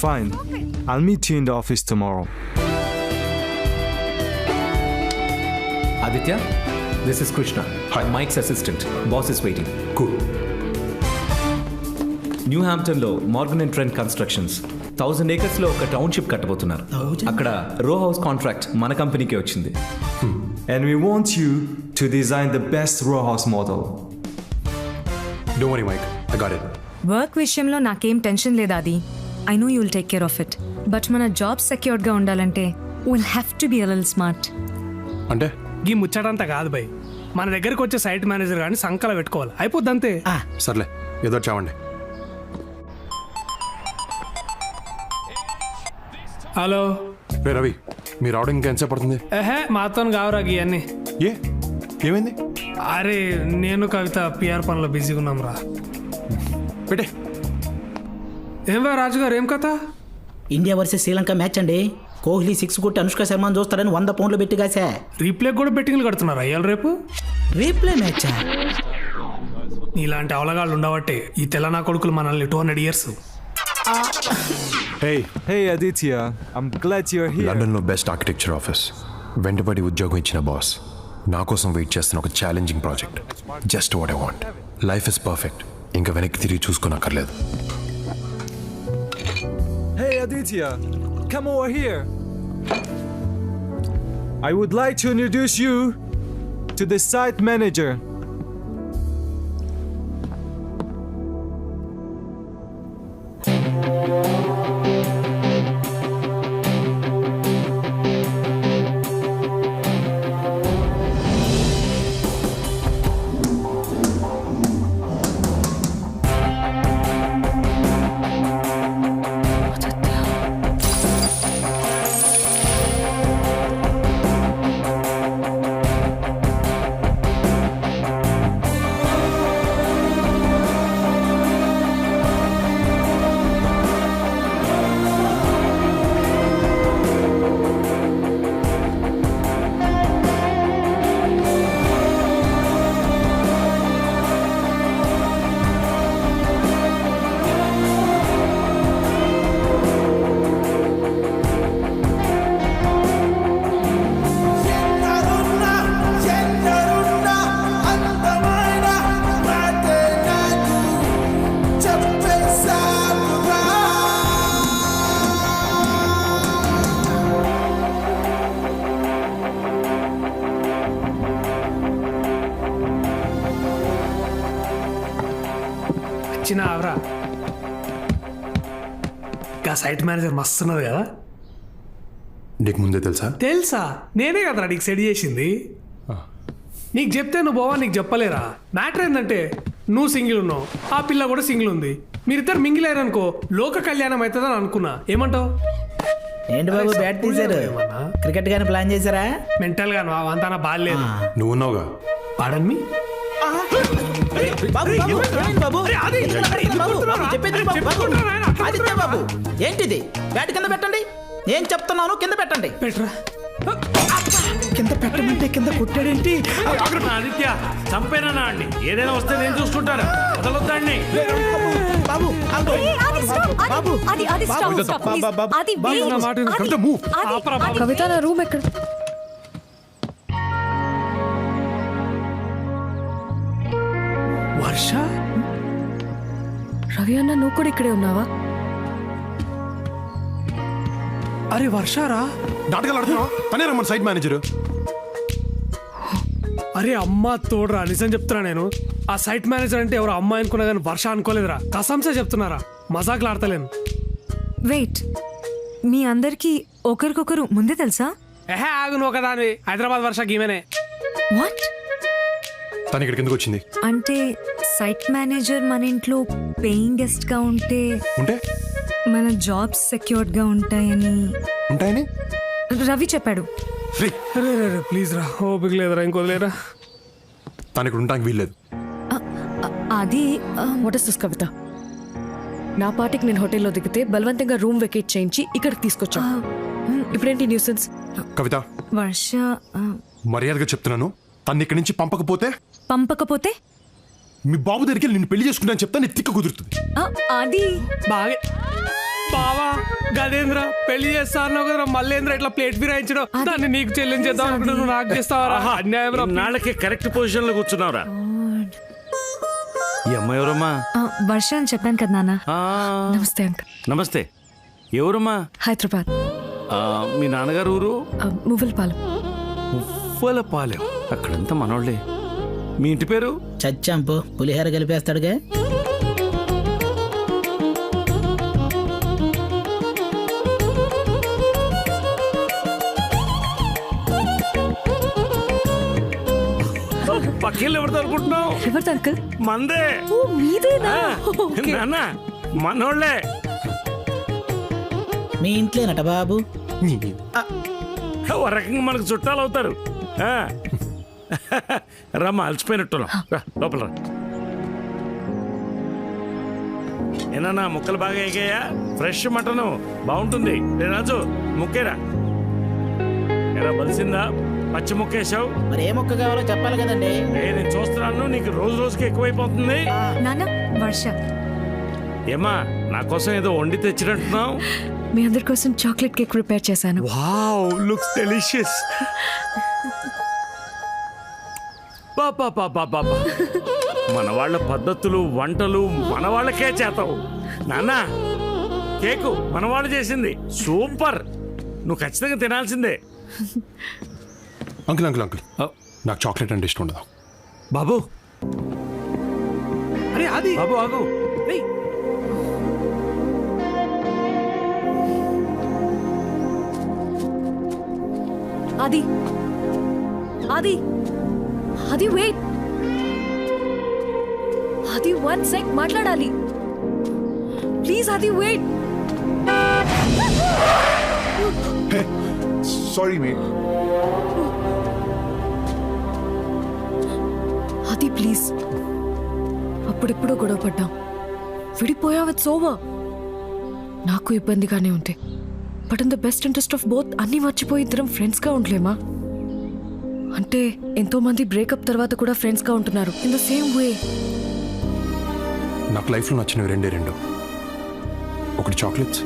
Fine. I'll meet you in the office tomorrow. Aditya, this is Krishna. Hi. Mike's assistant. Boss is waiting. Cool. New హాంప్టన్లో Morgan and Trent constructions 1000 acres లో ఒక township కట్టబోతున్నారు. అక్కడ రో house contract మన కంపెనీకే వచ్చింది. And we want you to design the best row house model. Don't worry, Mike. I got it. Work విషయంలో నాకేం tension లేదు అది. I know you will take care of it. But మన job సెక్యూర్డ్గా ఉండాలంటే will have to be a little smart. అంటే ఈ ముచ్చటంతా కాదు భయ్. మన దగ్గరికి వచ్చే సైట్ మేనేజర్ కానీ సంకల పెట్టుకోవాలి, అయిపోద్ది అంతే. సర్లే ఏదో చావండి. హలో రే రవి, మీరు రావడం ఇంకా ఎంతసేపు పడుతుంది? మాతో కావురా ఇవన్నీ. ఏమైంది? అరే నేను కవిత పిఆర్ పనిలో బిజీగా ఉన్నాం రా. పెట్టే. ఏం బా రాజుగారు, ఏం కథ? ఇండియా వర్సెస్ శ్రీలంక మ్యాచ్ అండి. కోహ్లీ 6 కొట్టి అనుష్క శర్మను చూస్తారని 100 పౌండ్లు పెట్టి కాసా. రీప్లే కూడా బెట్టింగ్లు కడుతున్నారు అయ్యాలి రేపు. రీప్లే మ్యాచా? ఇలాంటి అవలగాళ్ళు ఉండబట్టే ఈ తెలంగాణ కొడుకులు మనల్ని 200 years. Hey Aditya, I'm glad you're here. లండన్లో బెస్ట్ ఆర్కిటెక్చర్ ఆఫీస్, వెంటబడి ఉద్యోగం ఇచ్చిన బాస్, నా కోసం వెయిట్ చేస్తున్న ఒక challenging project. Just what I want. Life is perfect. ఇంకా వెనక్కి తిరిగి చూసుకోనక్కర్లేదు. Hey Aditya, come over here. I would like to introduce you to the site manager. చిన్న అవరా ఇంకా సైట్ మేనేజర్ మస్తున్నది కదా. నీకు ముందే తెలుసా? తెలుసా, నేనే కదరా నీకు సెట్ చేసింది. నీకు చెప్తే నువ్వు బావా నీకు చెప్పలేరా. మ్యాటర్ ఏంటంటే నువ్వు సింగిల్ ఉన్నావు, ఆ పిల్ల కూడా సింగిల్ ఉంది. మీరిద్దరు మింగిల్ అయ్యారనుకో లోక కళ్యాణం అవుతుందని అనుకున్నా. ఏమంటావు? ఏంటి బాబు బ్యాట్ తీశారు? క్రికెట్ గాని ప్లాన్ చేశారా? మెంటల్ గా నువ్వు అంతా బాగాలేదు. నువ్వు ఉన్నావుగా. పాడన్ మీ బాబు ఏంటిది? బ్యాట్ కింద పెట్టండి. ఏం చెప్తున్నాను కింద పెట్టండి. పెట్టరా. కింద పెట్టమంటే కింద కొట్టాడేంటి? ఆదిత్య చంపేనా అండి, ఏదైనా వస్తే నేను చూసుకుంటాను. వదలొద్దండి బాబు. కవిత నా రూమ్ ఎక్కడ? వర్ష, రవి అన్న నువ్వు కూడా ఇక్కడే ఉన్నావా? అరే వర్షారా, నాటకాలు ఆడుతున్నావా? తనే రమ్మని సైట్ మేనేజర్. అరే అమ్మా తోడరా, నిజం చెప్తున్నా నేను. ఆ సైట్ మేనేజర్ అంటే ఎవరు అమ్మాయి అనుకున్నా కానీ వర్ష అనుకోలేదురా. కసంసే చెప్తున్నారా, మజాకులు ఆడతలేను. వెయిట్, మీ అందరికి ఒకరికొకరు ముందే తెలుసా? ఏహే ఆగు, నువ్వు ఒకదాని. హైదరాబాద్ వర్ష గీమెనే. వాట్? తను ఇక్కడికి ఎందుకు వచ్చింది? అంటే సైట్ మేనేజర్ మన ఇంట్లో పేయింగ్ గెస్ట్ గా ఉంటే ఉంటే మన జాబ్స్ సెక్యూర్డ్ గా ఉంటాయని ఉంటాయని రవి చెప్పాడు. ప్లీజ్ రా, ఓపిక లేదురా, ఇంకోలేరా. తను ఇక్కడ ఉండడానికి వీల్లేదు. అది వాట్ ఇస్ దిస్ కవిత? నా పార్టీకి నేను హోటల్లో దిగితే బలవంతంగా రూమ్ వెకేట్ చేయించి ఇక్కడికి తీసుకొచ్చా. ఇప్పుడేంటి న్యూసెన్స్? కవిత, వర్ష మర్యాదగా చెప్తున్నాను, తను ఇక్కడి నుంచి పంపకపోతే మీ బాబు దగ్గరికి వెళ్ళి నిన్ను పెళ్లి చేసుకుంటాను చెప్తా, నీ తిక్క కుదురుతుంది. అది బాగా బావా గదేంద్ర పెళ్లి చేస్తాను కదరా, మళ్ళేంద్ర ఇట్లా ప్లేట్ ఫిరాయించడం, దాన్ని నీకు చెల్లించేద్దాం అనుకుంటే నువ్వు నాకు చేస్తావరా? అన్యాయం రా. నాళ్ళకి కరెక్ట్ పొజిషన్ లో కూర్చున్నావురా. ఈ అమ్మాయి ఎవరమ్మా? వర్ష అని చెప్పాను కదా నాన్న. నమస్తే అంకుల్. నమస్తే. ఎవరమ్మా? హైదరాబాద్. మీ నాన్నగారు ఊరు? మువ్వలపాలెం. మువ్వలపాలెం. అక్కడంతా మనోళ్ళే. మీ ఇంటి పేరు? చచ్చాంపు పులిహోర కలిపేస్తాడుగా. పక్కిళ్ళు ఎవరితో అనుకుంటున్నావు? ఎవరిది అంకుల్? మందే. ఓ మీదేనా? ఓకే. నాన్న మనోళ్ళే. మీ ఇంట్లోనట బాబు. ఓ రకంగా మనకు చుట్టాలు అవుతారు. రమ్మా, అలసిపోయినట్టున్నాం. లోపల రా. ఏనా ముక్కలు బాగా ఎగాయా? ఫ్రెష్ మటను బాగుంటుంది. రాజు ముక్కేరా. ఎలా బలిసిందా? పచ్చి ముక్కేసావు. మరి ఏ మొక్క కావాలో చెప్పాలి కదండి. నేను చూస్తున్నాను, నీకు రోజు రోజుకి ఎక్కువైపోతుంది. నాన్న వర్ష. ఏమా నా కోసం ఏదో వండి తెచ్చినట్టున్నావు? మీ అందరి కోసం చాక్లెట్ కేక్ ప్రిపేర్ చేశాను. Wow, looks delicious. పాపా మన వాళ్ళ పద్ధతులు వంటలు మన వాళ్ళకే చేతావు. నాన్న కేకు మన వాళ్ళు చేసింది సూపర్. నువ్వు ఖచ్చితంగా తినాల్సిందే. అంకుల్ అంకుల్ అంకుల్, నాకు చాక్లెట్ అంటే ఇష్టం ఉండదు. బాబు అరే అది బాబు ఆగు. అది అది అది వెయిట్. అది 1 సెక్ మాట్లాడాలి ప్లీజ్. అది వెయిట్. Sorry mate. అది ప్లీజ్. అప్పుడెప్పుడో గొడవ పడ్డాం, విడిపోయావు. It's over. నాకు ఇబ్బందిగానే ఉంటే, but in the best interest of both అన్నీ మర్చిపోయి ఇద్దరం ఫ్రెండ్స్గా ఉండలేమా? అంటే ఎంతో మంది బ్రేకప్ తర్వాత కూడా ఫ్రెండ్స్గా ఉంటున్నారు ఇన్ ద సేమ్ వే. నాకు లైఫ్లో నచ్చినవి రెండు. ఒకటి చాక్లెట్స్,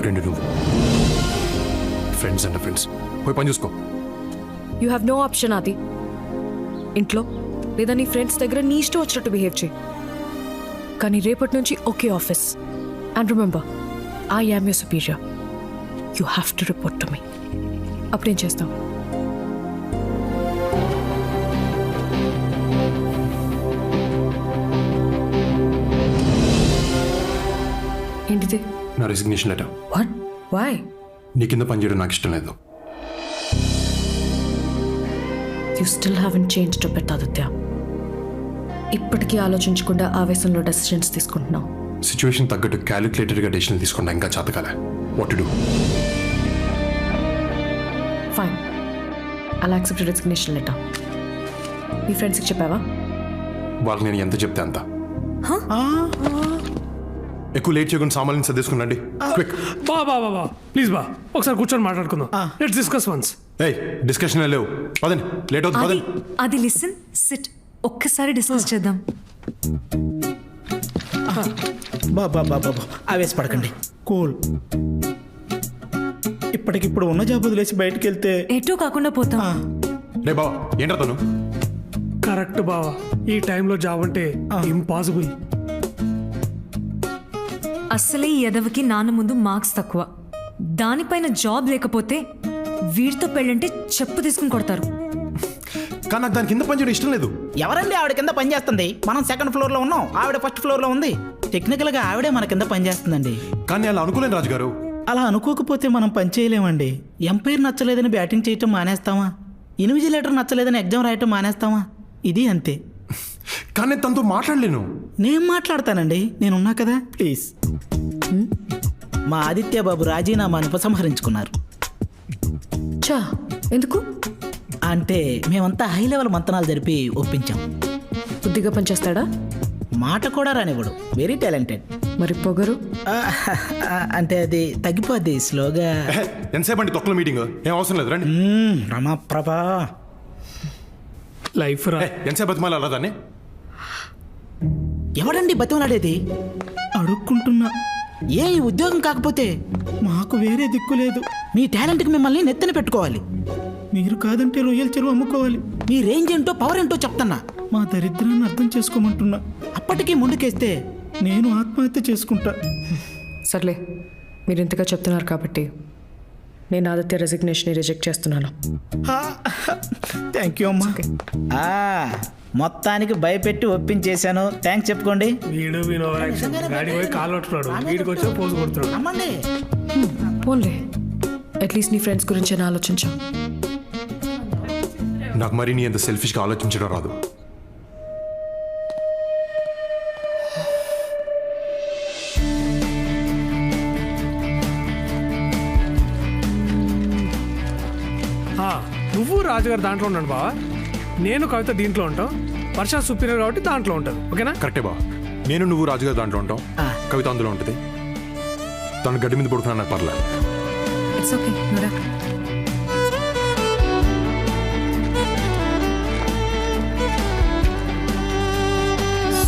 2 నువ్వు. Friends and friends. పోయి పని చూసుకో. You have no option. అది ఇంట్లో లేదా నీ ఫ్రెండ్స్ దగ్గర నీ ఇష్టం వచ్చినట్టు బిహేవ్ చేయి. కానీ రేపటి నుంచి okay office. And remember, I am your superior. You have to report to me. అప్పుడేం చేస్తాం? ఏంటిది? నా రెసిగ్నేషన్ లెటర్. వాట్? వై? నీ కింద పనిచేయడం నాకు ఇష్టం లేదు. You still haven't changed a bit Aditya. ఇప్పటికీ ఆలోచించకుండా ఆవేశంలో డెసిషన్స్ తీసుకుంటున్నావు. సిచ్యువేషన్ తగ్గట్టు క్యాలిక్యులేటెడ్గా డెసిషన్ తీసుకుంటా ఇంకా చేతకాలే. What to do? ఫైన్, అలా యాక్సెప్ట్ రెసిగ్నేషన్ లెటర్. మీ ఫ్రెండ్స్కి చెప్పావా? వాళ్ళకి నేను ఎంత చెప్తే అంత. ఎక్కువ లేట్ చేయకుండా సామాన్యం సర్దేసుకున్నాండి. క్విక్. బా ప్లీజ్ బా, ఒకసారి కూర్చొని మాట్లాడుకుందాం. Let's discuss once. ఏయ్, డిస్కషన్ లేవు. పదండి, లేట్ అవుతుంది. పదండి. అది లిసన్, సిట్. ఒక్కసారి డిస్కస్ చేద్దాం. బాబా ఆవేశపడకండి, కూల్. ఇప్పటికిప్పుడు ఉన్న జాబ్ వదిలేసి బయటికి వెళ్తే ఎటూ కాకుండా పోతాం. రే బావా, ఏంట్రా తను? కరెక్ట్ బావా, ఈ టైంలో జాబ్ అంటే ఇంపాసిబుల్. అసలే ఈ ఎదవకి నాన్న ముందు మార్క్స్ తక్కువ, దానిపైన జాబ్ లేకపోతే వీడితో పెళ్ళంటే చెప్పు తీసుకుని కొడతారు. కానీ నాకు దాని కింద పనిచేయడం ఇష్టం లేదు. ఎవరండి ఆవిడ కింద పని చేస్తుంది? మనం 2nd ఫ్లోర్ లో ఉన్నాం, ఆవిడ 1st ఫ్లోర్ లో ఉంది. టెక్నికల్ గా ఆవిడే మన కింద పని చేస్తుందండి. కానీ అలా అనుకోలేను రాజుగారు. అలా అనుకోకపోతే మనం పని చేయలేమండి. ఎంపైర్ నచ్చలేదని బ్యాటింగ్ చేయటం మానేస్తామా? ఇన్విజిలేటర్ నచ్చలేదని ఎగ్జామ్ రాయటం మానేస్తామా? ఇది అంతే. కానీ నేను తనతో మాట్లాడలేను. నేను మాట్లాడతానండి, నేనున్నా కదా. ప్లీజ్. మా ఆదిత్య బాబు రాజీనామాను ఉపసంహరించుకున్నారు. చా ఎందుకు? అంటే మేమంతా హై లెవెల్ మంతనాలు జరిపి ఒప్పించాం. బుద్ధిగా పనిచేస్తాడా? మాట కూడా రానివ్వడు. Very talented. మరి పొగరు? అంటే అది తగ్గిపోద్ది స్లోగా. ఎంతసేపు అండి తొక్కల మీటింగ్? ఏం అవసరం లేదు, రండి. రమాప్రభా లైఫ్ రా. ఎంతసేపు బతిమాలి అలా దాన్ని? ఎవడండి బతిమలాడేది? అడుక్కుంటున్నా. ఏ ఈ ఉద్యోగం కాకపోతే మాకు వేరే దిక్కు లేదు. మీ టాలెంట్కి మిమ్మల్ని నెత్తన పెట్టుకోవాలి. మీరు కాదంటే రొయ్యల చెరువు అమ్ముకోవాలి. మీ రేంజ్ ఏంటో పవర్ ఏంటో చెప్తున్నా. మా దరిద్రాన్ని అర్థం చేసుకోమంటున్నా. అప్పటికీ ముందుకేస్తే నేను ఆత్మహత్య చేసుకుంటా. సర్లే, మీరు ఇంతగా చెప్తున్నారు కాబట్టి నేను ఆదిత్య రెసిగ్నేషన్ రిజెక్ట్ చేస్తున్నాను. థ్యాంక్ యూ అమ్మా. మొత్తానికి భయపెట్టి ఒప్పించేశాను. థ్యాంక్స్ చెప్పుకోండి. వీడు గాడి పోయి కాలు పట్టుకున్నాడు, వీడికి వచ్చి పోజు కొడుతున్నాడు. అమ్మండి. పోన్లే, అట్లీస్ట్ నీ ఫ్రెండ్స్ గురించి అని ఆలోచించా. నాకు మరి నీ అంత సెల్ఫిష్గా ఆలోచించడం రాదు. నువ్వు రాజుగారు దాంట్లో ఉన్నాడు బావా, నేను కవిత దీంట్లో ఉంటాం. వర్ష సుపీరియర్ కాబట్టి దాంట్లో ఉంటుంది. ఓకేనా? కరెక్టే బా. నేను నువ్వు రాజుగారు దాంట్లో ఉంటాం, కవిత అందులో ఉంటుంది. తను గడ్డి మీద పడుకున్నా నాకు పర్లేదు. ఇట్స్ ఓకే, నువ్వురా.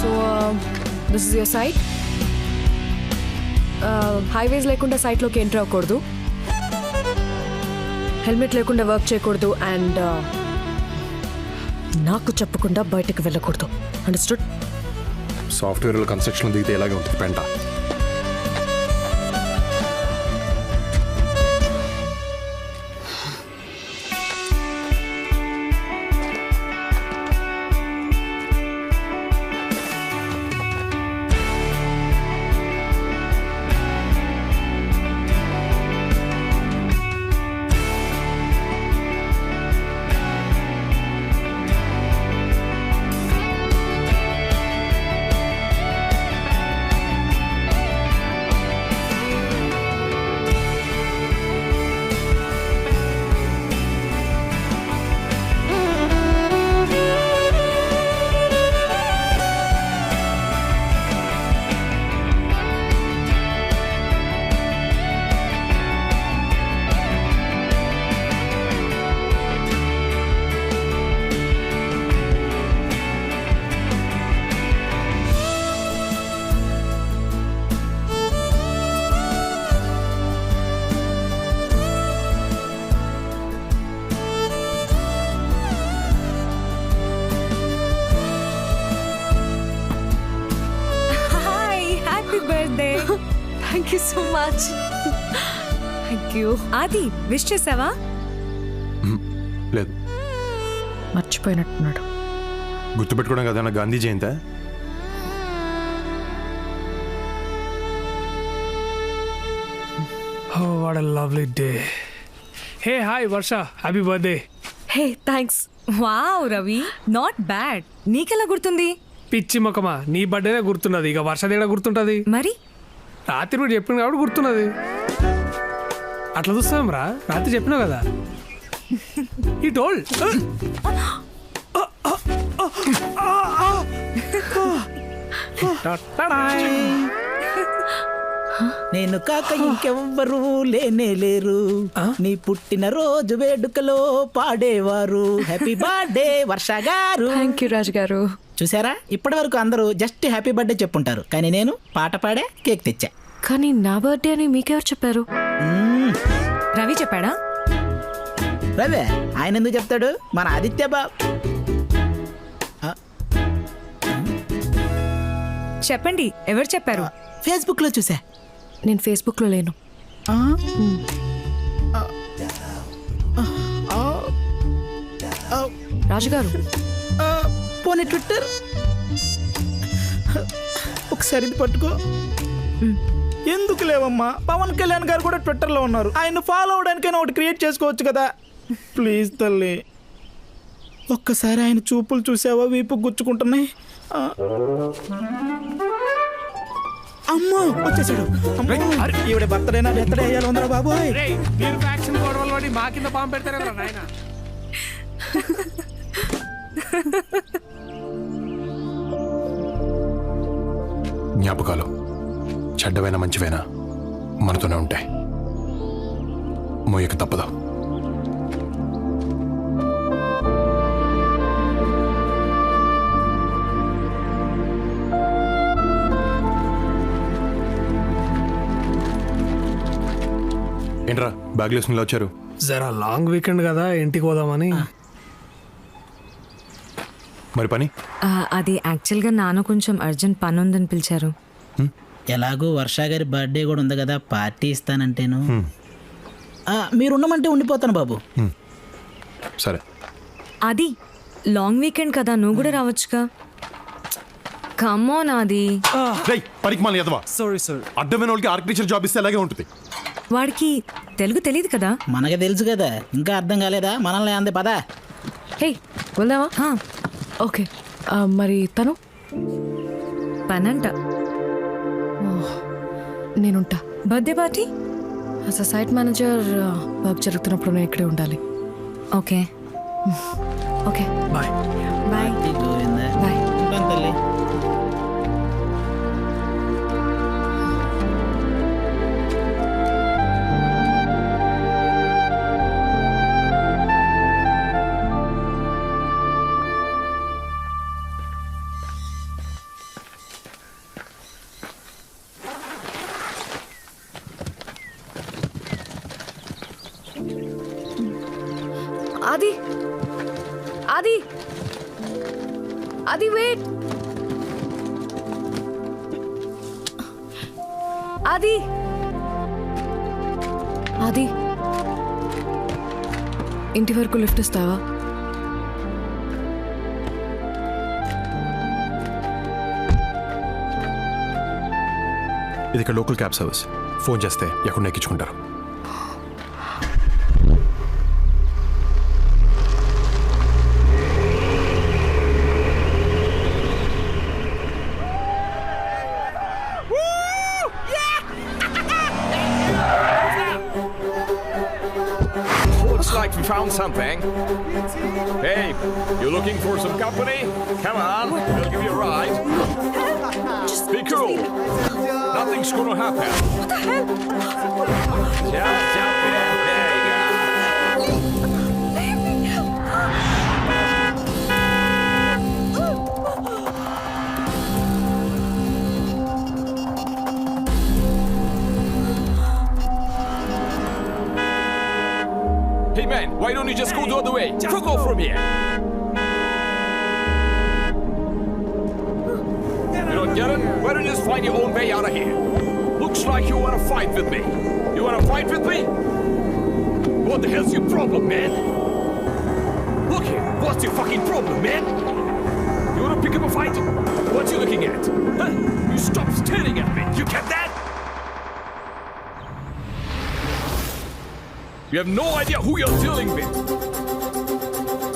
So this is your site. Highways లేకుండా సైట్లోకి ఎంటర్ అవ్వకూడదు, హెల్మెట్ లేకుండా వర్క్ చేయకూడదు, అండ్ నాకు చెప్పకుండా బయటకు వెళ్ళకూడదు. అండర్స్టూడ్? సాఫ్ట్వేర్ కన్స్ట్రక్షన్ దిగితే ఎలాగే ఉంటుంది పెంట. Thank you so much. Thank you. ఆది, విష్ చేసావా? లేదు, మర్చిపోయినట్టున్నాడు. గుర్తుపెట్టుకోవడం కదా నా గాంధీ జయంతి. Oh, what a lovely day. Hey, hi, Varsha. Happy birthday. Hey thanks. Wow Ravi, not bad. నీకెలా గుర్తుంది? పిచ్చి మొక్కమా, నీ బర్త్డేనే గుర్తున్నది, ఇక వర్షదేడా గుర్తుంటుంది? మరి రాత్రి కూడా చెప్పిన కాబట్టి గుర్తున్నది. అట్లా చూస్తాం రా, రాత్రి చెప్పినావు కదా. ఈ టోల్డ్ నేను కాక ఇంకెవ్వరూ లేనే లేరు, నీ పుట్టిన రోజు వేడుకలో పాడేవారు. హ్యాపీ బర్త్డే వర్ష గారు. థ్యాంక్ యూ రాజు గారు. చూసారా, ఇప్పటి వరకు అందరూ జస్ట్ హ్యాపీ బర్త్డే చెప్పుంటారు, కానీ నేను పాట పాడే కేక్ తెచ్చా. కానీ నా బర్త్డే అని మీకెవరు చెప్పారు? రవి చెప్పాడా? రవే, ఆయన ఎందుకు చెప్తాడు? మన ఆదిత్య బాబు. చెప్పండి, ఎవరు చెప్పారు? ఫేస్బుక్ లో చూసా. నేను ఫేస్బుక్ లో లేను. రాజుగారు, పోనీ ట్విట్టర్ ఒకసారి ఇది పట్టుకో. ఎందుకు లేవమ్మా, పవన్ కళ్యాణ్ గారు కూడా ట్విట్టర్లో ఉన్నారు. ఆయన ఫాలో అవడానికైనా ఒకటి క్రియేట్ చేసుకోవచ్చు కదా. ప్లీజ్ తల్లి. ఒక్కసారి ఆయన చూపులు చూసావా వీపు గుచ్చుకుంటున్నాయి. ఆ. అమ్మో వచ్చేసాడు. అమ్మో, ఈవిడ బర్త్డేనా బెత్తడే అయ్యాలి ఉందరా బాబోయ్. రేయ్, మీరు ఫ్యాక్షన్ గొడవలు పడి మా కింద బాంబు పెడతారేమో నాయన. జ్ఞాపకాలు చెడ్డవైనా మంచివైనా మనతోనే ఉంటాయి. మోయక తప్పదు. ఏంట్రా బ్యాగ్ వేసుకుని వచ్చారు? జరా లాంగ్ వీకెండ్ కదా, ఇంటికి పోదామని. మరి పని? అది యాక్చువల్గా నాన్న కొంచెం అర్జెంట్ పని ఉందని పిలిచారు. ఎలాగో వర్ష గారి బర్త్డే కూడా ఉంది కదా, పార్టీ ఇస్తానంటేను. మీరు ఉండమంటే ఉండిపోతాను బాబు. సరే. అది లాంగ్ వీకెండ్ కదా, నువ్వు కూడా రావచ్చుగా. కమోన్ అది. పనికి మాలి ఎదవా. అడ్డమైన వాళ్ళకి ఆర్కిటెక్చర్ జాబ్ ఇస్తే అలాగే ఉంటుంది. వాడికి తెలుగు తెలియదు కదా. మనకి తెలుసు కదా, ఇంకా అర్థం కాలేదా? మనల్ని అంది పదా. హే వెళ్దామా? ఓకే, మరి తను పనంట. నేనుంటా. Birthday party as a site manager work జరుగుతున్నప్పుడు నేను ఇక్కడే ఉండాలి. Okay okay bye. Bye. Bye. ఉంటాను తల్లి. ఆది ఆది ఆది వెయిట్. ఆది ఆది ఇంటి వరకు లిఫ్ట్ ఇస్తావా? ఇది ఇక్కడ లోకల్ క్యాబ్ సర్వీస్. ఫోన్ చేస్తే ఎక్కడ ఎక్కించుకుంటారు. Looks like we found something. Hey, you looking for some company? Come on, we'll give you a ride. Be cool. Nothing's gonna happen. What the hell? Just jump in. There you go. Hey man, why don't you just go the other way? Fuck off from here. You don't get it? Why don't you just find your own way out of here? Looks like you wanna fight with me. You wanna fight with me? What the hell's your problem, man? Look here, what's your fucking problem, man? You wanna pick up a fight? What you looking at? Huh? You stop staring at me. You get that? You have no idea who you're dealing with.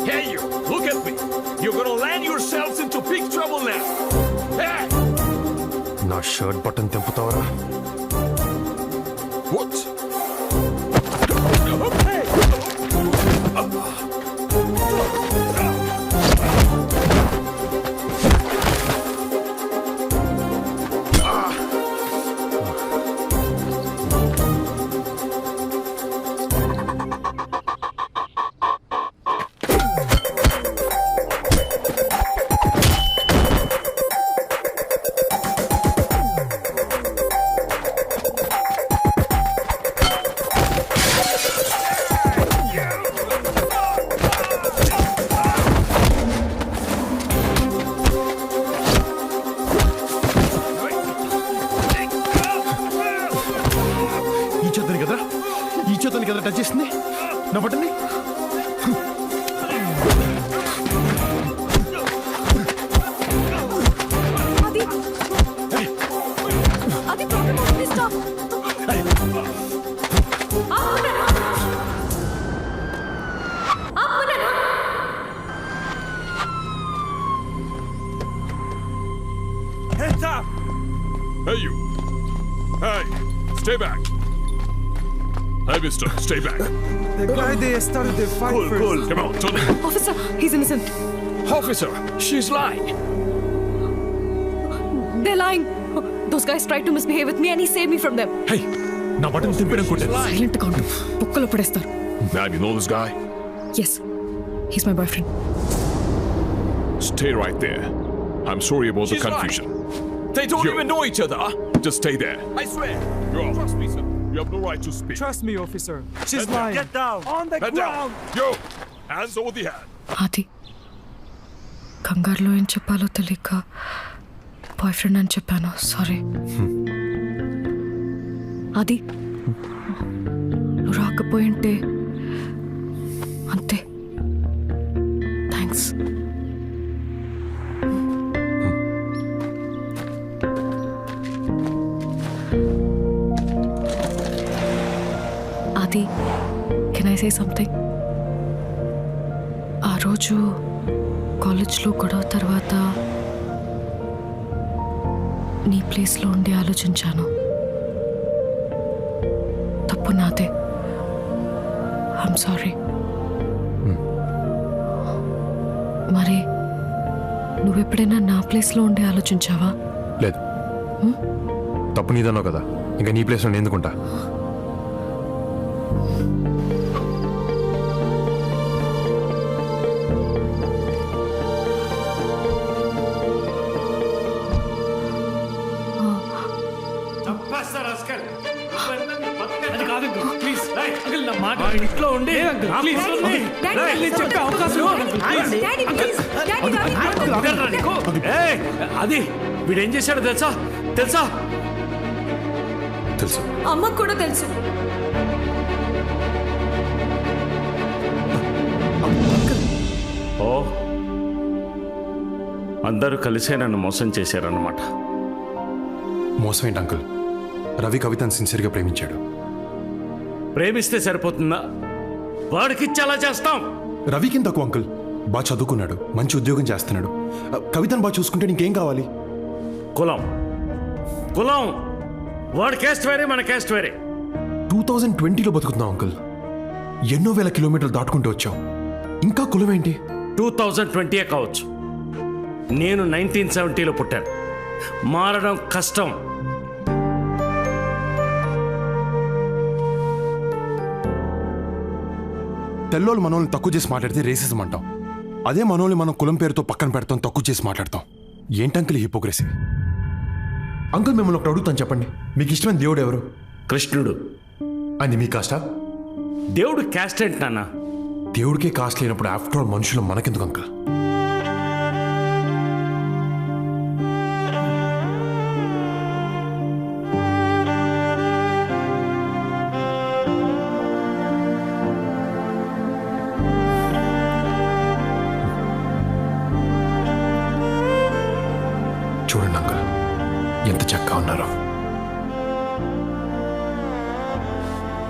Hey you, look at me. You're gonna land yourselves into big trouble now. Hey! నా shirt button తెంపుతావరా? What? Stop! Hey, you. Hey, stay back. Hey, mister, stay back. The guy they started the fight Cool, cool. Come on, turn it. Officer, he's innocent. Officer, she's lying. They're lying. Those guys tried to misbehave with me and he saved me from them. హే నా button తిప్పిననుకుంటాను Silent గా ఉండు. బుక్కలో పడేస్తారు. Ma'am, you know this guy? Yes, he's my boyfriend. Stay right there. I'm sorry about the confusion. They don't even know each other. Just stay there. I swear. Trust me, sir. You have no right to speak. Trust me, officer. She's Head down. lying. Get down. On the Head ground. down. Yo, hands over the head. అది కంగారులో ఏం చెప్పాలో తెలియక boy friend అని చెప్పాను. Sorry. అది నువ్వు రాకపోయింటే అంతే. థ్యాంక్స్. అది కెన్ ఐ సే సంథింగ్? ఆ రోజు కాలేజ్లో గొడవ తర్వాత నీ ప్లేస్లో ఉండి ఆలోచించాను. తప్పు నాదే. I'm sorry. మరి నువ్వెప్పుడైనా నా ప్లేస్లో ఉండి ఆలోచించావా? లేదు. తప్పు నీదన్నావు కదా, ఇంకా నీ ప్లేస్లో నేను ఎందుకుంటా? అది కాదు అంకుల్, ప్లీజ్ అంకుల్ నా మాట ఇంట్లో ఉండి ప్లీజ్ నేను చెప్పే అవకాశం ఇవ్వండి, ప్లీజ్. అది వీడేం చేశాడో తెలుసా? తెలుసా? తెలుసు. అమ్మకు కూడా తెలుసు. ఓ, అందరూ కలిసే నన్ను మోసం చేశారన్నమాట. మోసం ఏంటి అంకుల్? రవి కవితను సిన్సియర్గా ప్రేమించాడు. ప్రేమిస్తే సరిపోతుందా? వాడికిచ్చేలా చేస్తాం. రవికి తక్కువ అంకుల్, బాగా చదువుకున్నాడు, మంచి ఉద్యోగం చేస్తున్నాడు. కవితను బాగా చూసుకుంటే నీకేం కావాలి? కులం కులం వాడి క్యాస్ట్ వేరే, మన క్యాస్ట్ వేరే. 2020లో బతుకుతున్నాం అంకుల్. ఎన్నో వేల కిలోమీటర్లు దాటుకుంటూ వచ్చాం, ఇంకా కులం ఏంటి? 2020 కావచ్చు, నేను 1970లో పుట్టాను. మారడం కష్టం. తెల్లోళ్ళు మనోళ్ళని తక్కువ చేసి మాట్లాడితే రేసిజం అంటాం. అదే మనోళ్ళని మనం కులం పేరుతో పక్కన పెడతాం, తక్కువ చేసి మాట్లాడతాం. ఏంటంకుల్ హిపోక్రసీ? అంకుల్ మిమ్మల్ని ఒకటి అడుగుతాను, చెప్పండి, మీకు ఇష్టమైన దేవుడు ఎవరు? కృష్ణుడు. అది మీ కాస్టా? దేవుడు క్యాస్ట్ ఏంటి నాన్న? దేవుడికే కాస్ట్ లేనప్పుడు ఆఫ్టర్ ఆల్ మనుషులు మనకెందుకు అంకుల్? చూడండి అంకుల్, ఎంత చక్కగా ఉన్నారో.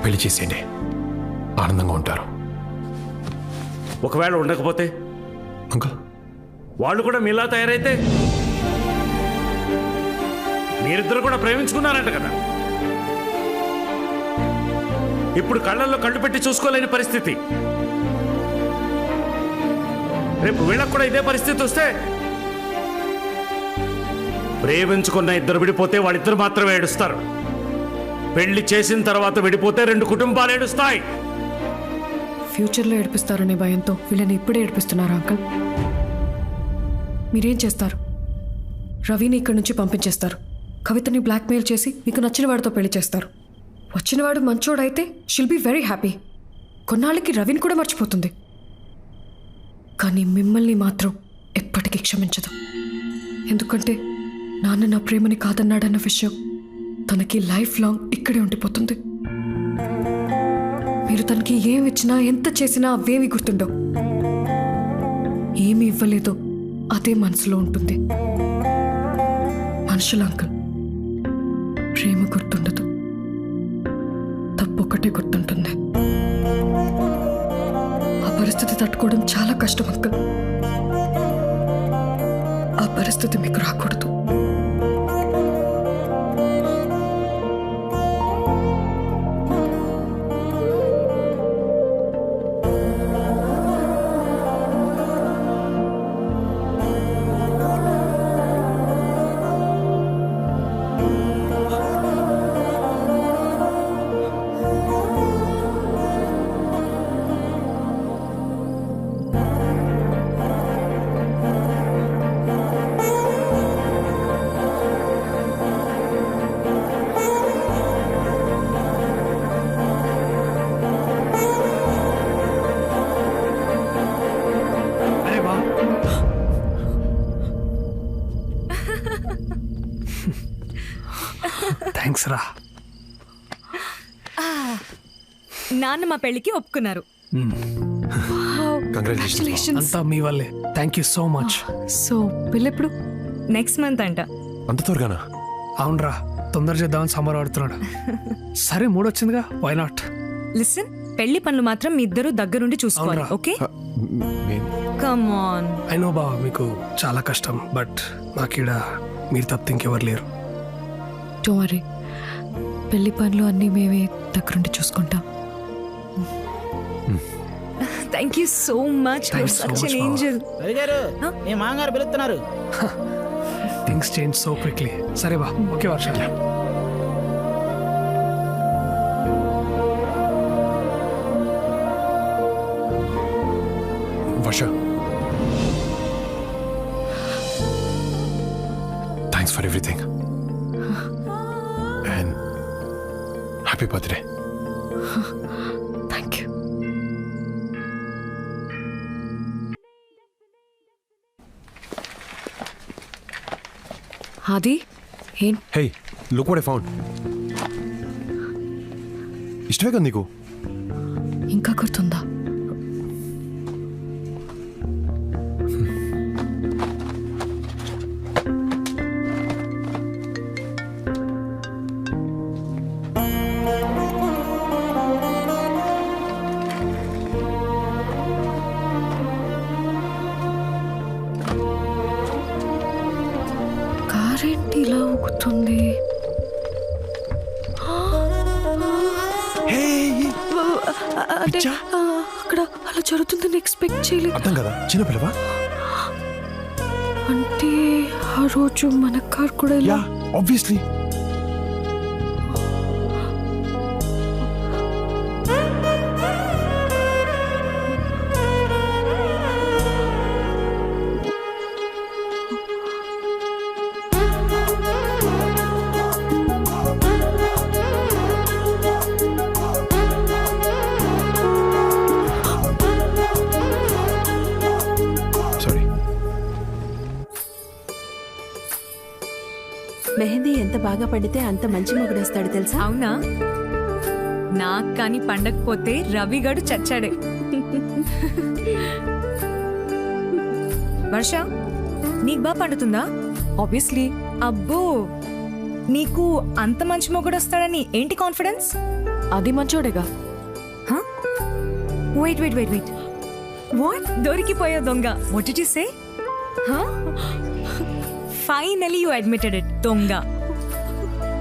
పెళ్లి చేసేయండి, ఆనందంగా ఉంటారు. ఒకవేళ ఉండకపోతే అంకుల్, వాళ్ళు కూడా మీలా తయారైతే? మీరిద్దరు కూడా ప్రేమించుకున్నారంట కదా. ఇప్పుడు కళ్ళల్లో కళ్ళు పెట్టి చూసుకోలేని పరిస్థితి. రేపు వీళ్ళకు కూడా ఇదే పరిస్థితి వస్తే, ప్రేమించుకున్న ఇద్దరు విడిపోతే వాళ్ళిద్దరు మాత్రమే ఏడుస్తారు. పెళ్లి చేసిన తర్వాత విడిపోతే 2 కుటుంబాలు ఏడుస్తాయి. ఫ్యూచర్లో ఏడిపిస్తారనే భయంతో వీళ్ళని ఇప్పుడే ఏడిపిస్తున్నారు అంకుల్. మీరేం చేస్తారు? రవిని ఇక్కడి నుంచి పంపించేస్తారు. కవితని బ్లాక్మెయిల్ చేసి మీకు నచ్చిన వాడితో పెళ్లి చేస్తారు. వచ్చినవాడు మంచోడైతే షిల్ బీ వెరీ హ్యాపీ. కొన్నాళ్ళకి రవిని కూడా మర్చిపోతుంది. కానీ మిమ్మల్ని మాత్రం ఎప్పటికీ క్షమించదు. ఎందుకంటే నాన్న నా ప్రేమని కాదన్నాడన్న విషయం తనకి లైఫ్ లాంగ్ ఇక్కడే ఉండిపోతుంది. మీరు తనకి ఏమి ఇచ్చినా, ఎంత చేసినా అవేమి గుర్తుండవు. ఏమి ఇవ్వలేదో అదే మనసులో ఉంటుంది. మనుషుల అంకుల్, ప్రేమ గుర్తుండదు, తప్పొక్కటే గుర్తుంటుంది. ఆ పరిస్థితి తట్టుకోవడం చాలా కష్టం అంకుల్. ఆ పరిస్థితి మీకు రాకూడదు. థ్యాంక్స్ రా. నాన్న మా పెళ్ళికి ఒప్పుకున్నారు. కంగ్రాచులేషన్. అంతా మీ వల్లే. Thank you so much. So పెళ్ళెప్పుడు? నెక్స్ట్ మంత్ అంట. అంత త్వరగానా? అవునరా, తొందర చేద్దామని సమ్మర్ ఆడుతున్నాడు. సరే మూడొచ్చిందిగా, వై నాట్? లిసన్, పెళ్లి పనులు మాత్రం మీ ఇద్దరు దగ్గరుండి చూసుకోవాలి, అవునరా. Okay? Come on. I know బావ, మీకు చాలా కష్టం, బట్ నాకీడ మీరు తప్ప ఇంకెవరు లేరు. డోంట్ వరీ, పెళ్లి పనులు అన్నీ మేమే దగ్గరుండి చూసుకుంటాం. Thank you so much. Thanks so such much, ఎన్ Baba. ఏంజెల్. రవి గారు మీ మామగారు పిలుస్తున్నారు. Things change so quickly. సరే బా, okay Varsha. Varsha, thanks for everything and happy birthday. Thank you. అది ఏం? Hey, look what I found. ఇష్టమే కదా నీకు? ఇంకా గుర్తుందా? కారేంటి ఇలా ఊగుతుంది? అంటే అక్కడ అలా జరుగుతుందని ఎక్స్పెక్ట్ చేయలేదు. అర్థం కదా, చిన్నపిల్లవా? అంటే ఆ రోజు మన కార్ కూడా ఇలా. ఆబ్వియస్లీ. మెహందీ ఎంత బాగా పడితే అంత మంచి మొగుడొస్తాడు తెలుసా? అవునా? నాకు కానీ పండకపోతే రవిగాడు చచ్చాడే. వర్ష, నీకు బాగా పండుతుందా? ఆబ్వియస్లీ. అబ్బో, నీకు అంత మంచి మొగుడు వస్తాడని ఏంటి కాన్ఫిడెన్స్? అది మంచోడేగా. Wait wait wait wait, what? దొరికిపోయా దొంగ. What did you say? Finally you admitted it, దొంగ.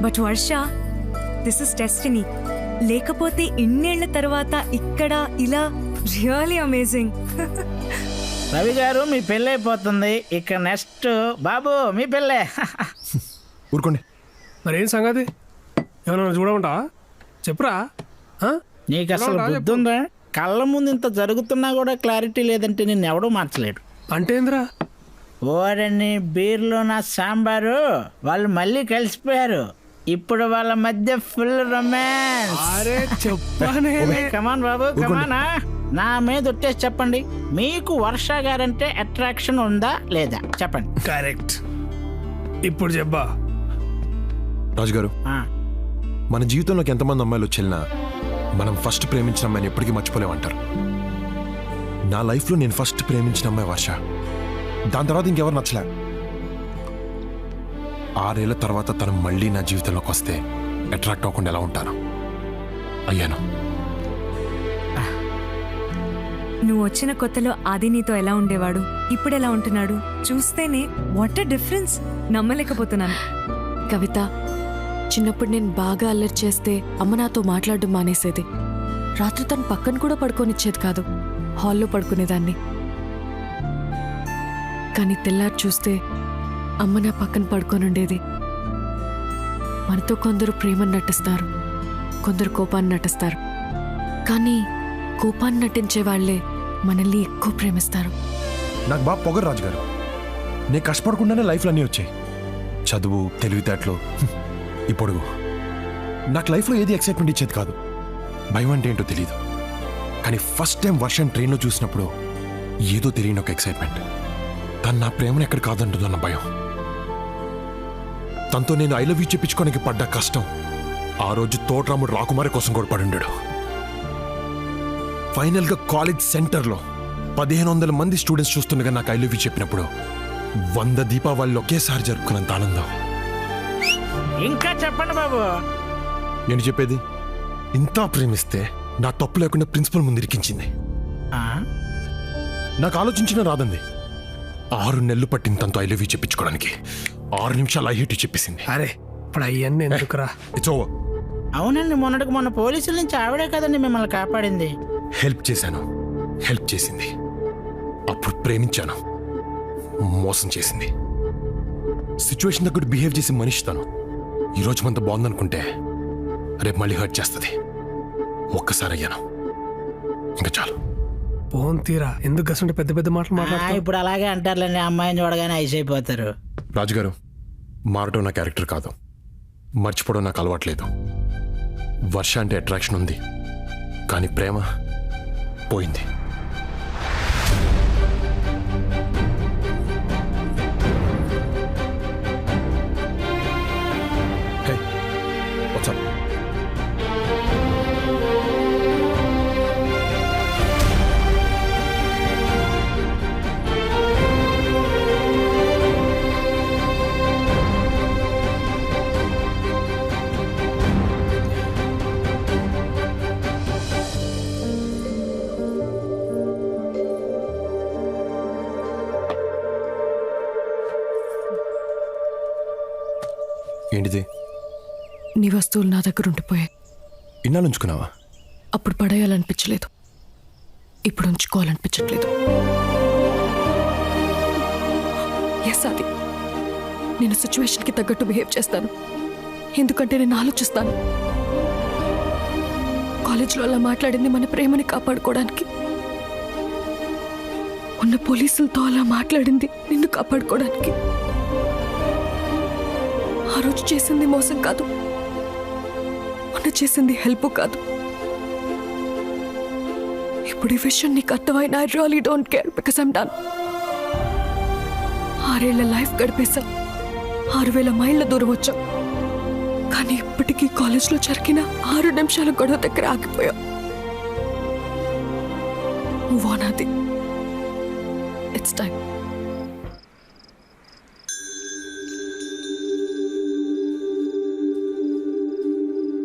But Varsha, this is destiny. లేకపోతే ఇన్నేళ్ల తర్వాత ఇక్కడ ఇలా రియల్లీ అమేజింగ్. రవి గారు మీ పెళ్ళైపోతుంది, ఇక నెక్స్ట్ బాబు మీ పెళ్ళే. ఊరుకోండి. మరేం సంగతి? ఏమన్నా చూడమంటా? చెప్పురా. నీకు అసలు బుద్ధి ఉందా? కళ్ళ ముందు ఇంత జరుగుతున్నా కూడా క్లారిటీ లేదంటే నిన్ను ఎవడూ మార్చలేడు. అంటే ఏంద్రా? ఓరని బీర్లో నా సాంబారు వాళ్ళు మళ్ళీ కలిసిపోయారు. ఇప్పుడు వాళ్ళ మధ్య ఫుల్ రొమాన్స్. అరే చెప్పానే. కమాన్ బాబు, కమానా. నా మీద ఒట్టేసి చెప్పండి, మీకు వర్ష గారంటే అట్రాక్షన్ ఉందా లేదా చెప్పండి. కరెక్ట్. ఇప్పుడు చెప్పా. రాజుగారు, మన జీవితంలోకి ఎంతమంది అమ్మాయిలు వచ్చేనా మనం ఫస్ట్ ప్రేమించిన అమ్మాయిని ఎప్పటికీ మర్చిపోలేమంటారు. నా లైఫ్లో నేను ఫస్ట్ ప్రేమించిన అమ్మాయి వర్ష. దాని తర్వాత ఇంకెవరు నచ్చలే. 6 ఏళ్ల తర్వాత తను మళ్ళీ నా జీవితంలోకి వస్తే అట్రాక్ట్ అవ్వకుండా ఎలా ఉంటాను? అయ్యాను. నువ్వు వచ్చిన కొత్తలో ఆది నీతో ఎలా ఉండేవాడు, ఇప్పుడు ఎలా ఉంటున్నాడు చూస్తేనే వాట్ ఎ డిఫరెన్స్. నమ్మలేకపోతున్నాను. కవిత, చిన్నప్పుడు నేను బాగా అల్లరి చేస్తే అమ్మ నాతో మాట్లాడడం మానేసేది. రాత్రి తను పక్కన కూడా పడుకోనిచ్చేది కాదు, హాల్లో పడుకునేదాన్ని. కానీ తెల్లారి చూస్తే అమ్మ నా పక్కన పడుకోనుండేది. మనతో కొందరు ప్రేమను నటిస్తారు, కొందరు కోపాన్ని నటిస్తారు. కానీ కోపాన్ని నటించే వాళ్లే మనల్ని ఎక్కువ ప్రేమిస్తారు. నాకు బాగా పొగరు రాజుగారు. నేను కష్టపడకుండానే లైఫ్లో అన్నీ వచ్చాయి. చదువు, తెలివితేటలు, ఈ పొడుగు. నాకు లైఫ్లో ఏది ఎక్సైట్మెంట్ ఇచ్చేది కాదు. భయం అంటే ఏంటో తెలియదు. కానీ ఫస్ట్ టైం వర్షం ట్రైన్లో చూసినప్పుడు ఏదో తెలియని ఒక ఎక్సైట్మెంట్. తను నా ప్రేమను ఎక్కడ కాదంటుందన్న భయం. తనతో నేను ఐ లవ్ యూ చెప్పించుకోనికి పడ్డ కష్టం ఆ రోజు తోటరాముడు రాకుమారి కోసం కూడా పడుండాడు. ఫైనల్గా కాలేజ్ సెంటర్లో 1500 మంది స్టూడెంట్స్ చూస్తుండగా నాకు ఐ లవ్ యూ చెప్పినప్పుడు 100 దీపావళిలో ఒకేసారి జరుపుకున్నంత ఆనందం. ఇంకా చెప్పండి బాబు. నేను చెప్పేది, ఇంత ప్రేమిస్తే నా తప్పు లేకుండా ప్రిన్సిపల్ ముందు ఇరికించింది. నాకు ఆలోచించిన రాదండి. 6 నెలలు పట్టింది తనతో ఐ లవ్ యూ చెప్పించుకోవడానికి. 6 నిమిషాలు ఐ హేట్ యూ చెప్పేసింది. అరే ఇప్పుడు అయ్యన్ని ఎందుకురా? It's over. అవునండి, మొన్న పోలీసుల నుంచి ఆవిడే కదండి మిమ్మల్ని కాపాడింది. హెల్ప్ చేశాను, హెల్ప్ చేసింది. అప్పుడు ప్రేమించాను, మోసం చేసింది. సిచ్యువేషన్ తగ్గట్టు బిహేవ్ చేసి మనిషి తను. ఈరోజు మనతో బాగుందనుకుంటే రేపు మళ్ళీ హర్ట్ చేస్తుంది. ఒక్కసారి అయ్యాను, ఇంకా చాలు. పోన్ తీరా, ఎందుకు గసుంటే పెద్ద పెద్ద మాటలు మాట్లాడుతా? ఇప్పుడు అలాగే అంటారులేండి, అమ్మాయిని చూడగానే ఐస్ అయిపోతారు. రాజుగారు, మారటం నా క్యారెక్టర్ కాదు, మర్చిపోవడం నాకు అలవాట్లేదు. వర్ష అంటే అట్రాక్షన్ ఉంది, కానీ ప్రేమ పోయింది. Hey, what's up? ఏంటిది? నీ వస్తువులు నా దగ్గర ఉండిపోయాయి. ఇన్నాళ్ళు ఉంచుకున్నావా? అప్పుడు పడేయాలనిపించలేదు, ఇప్పుడు ఉంచుకోవాలనిపించట్లేదు. ఎస్, అది నేను సిచ్యువేషన్కి తగ్గట్టు బిహేవ్ చేస్తాను, ఎందుకంటే నేను ఆలోచిస్తాను. కాలేజ్లో అలా మాట్లాడింది మన ప్రేమని కాపాడుకోవడానికి. ఉన్న పోలీసులతో అలా మాట్లాడింది నిన్ను కాపాడుకోవడానికి. ఆ రోజు చేసింది మోసం కాదు, మొన్న చేసింది హెల్ప్ కాదు. ఇప్పుడు ఈ విషయం నీకు అర్థమైనా I really don't care, because I'm done. 6 ఏళ్ల లైఫ్ గడిపేశా, 6000 మైళ్ళ దూరం వచ్చాం, కానీ ఇప్పటికీ కాలేజ్లో జరిగిన 6 నిమిషాల గొడవ దగ్గర ఆగిపోయాం. వానాది, ఇట్స్ టైం.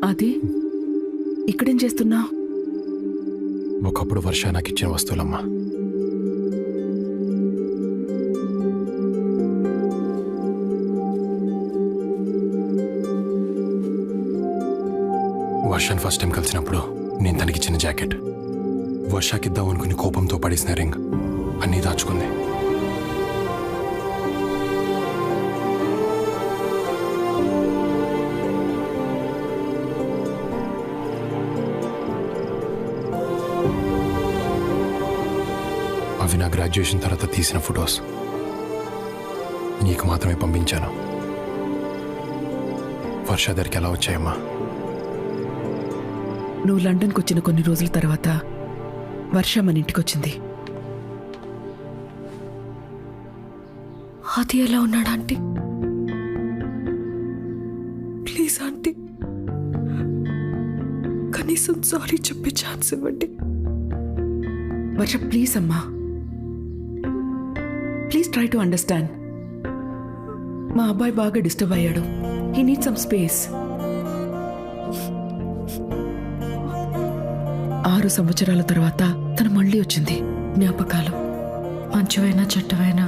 అది ఇక్కడేం చేస్తున్నా? ఒకప్పుడు వర్ష నాకు ఇచ్చిన వస్తువులమ్మా. వర్షాన్ని ఫస్ట్ టైం కలిసినప్పుడు నేను తనకిచ్చిన జాకెట్, వర్షాకిద్దాం అనుకుని కోపంతో పడేసిన రింగ్ అన్నీ దాచుకుంది. అవి నా గ్రాడ్యుయేషన్ తర్వాత తీసిన ఫొటోస్ నీకు మాత్రమే పంపించాను. వర్ష దగ్గరికి ఎలా వచ్చాయమ్మా? నువ్వు లండన్కి వచ్చిన కొన్ని రోజుల తర్వాత వర్ష మన ఇంటికి వచ్చింది. అది ఎలా ఉన్నాడు ఆంటీ? ప్లీజ్ ఆంటీ, కనీసం సారీ చెప్పే ఛాన్స్ ఇవ్వండి. వర్ష ప్లీజ్ అమ్మా, ప్లీజ్ ట్రై టు అండర్స్టాండ్. మా అబ్బాయి బాగా డిస్టర్బ్ అయ్యాడు, హీ నీడ్ సమ్ స్పేస్. 6 సంవత్సరాల తర్వాత తను మళ్ళీ వచ్చింది. జ్ఞాపకాలు మంచివైనా చెడ్డవైనా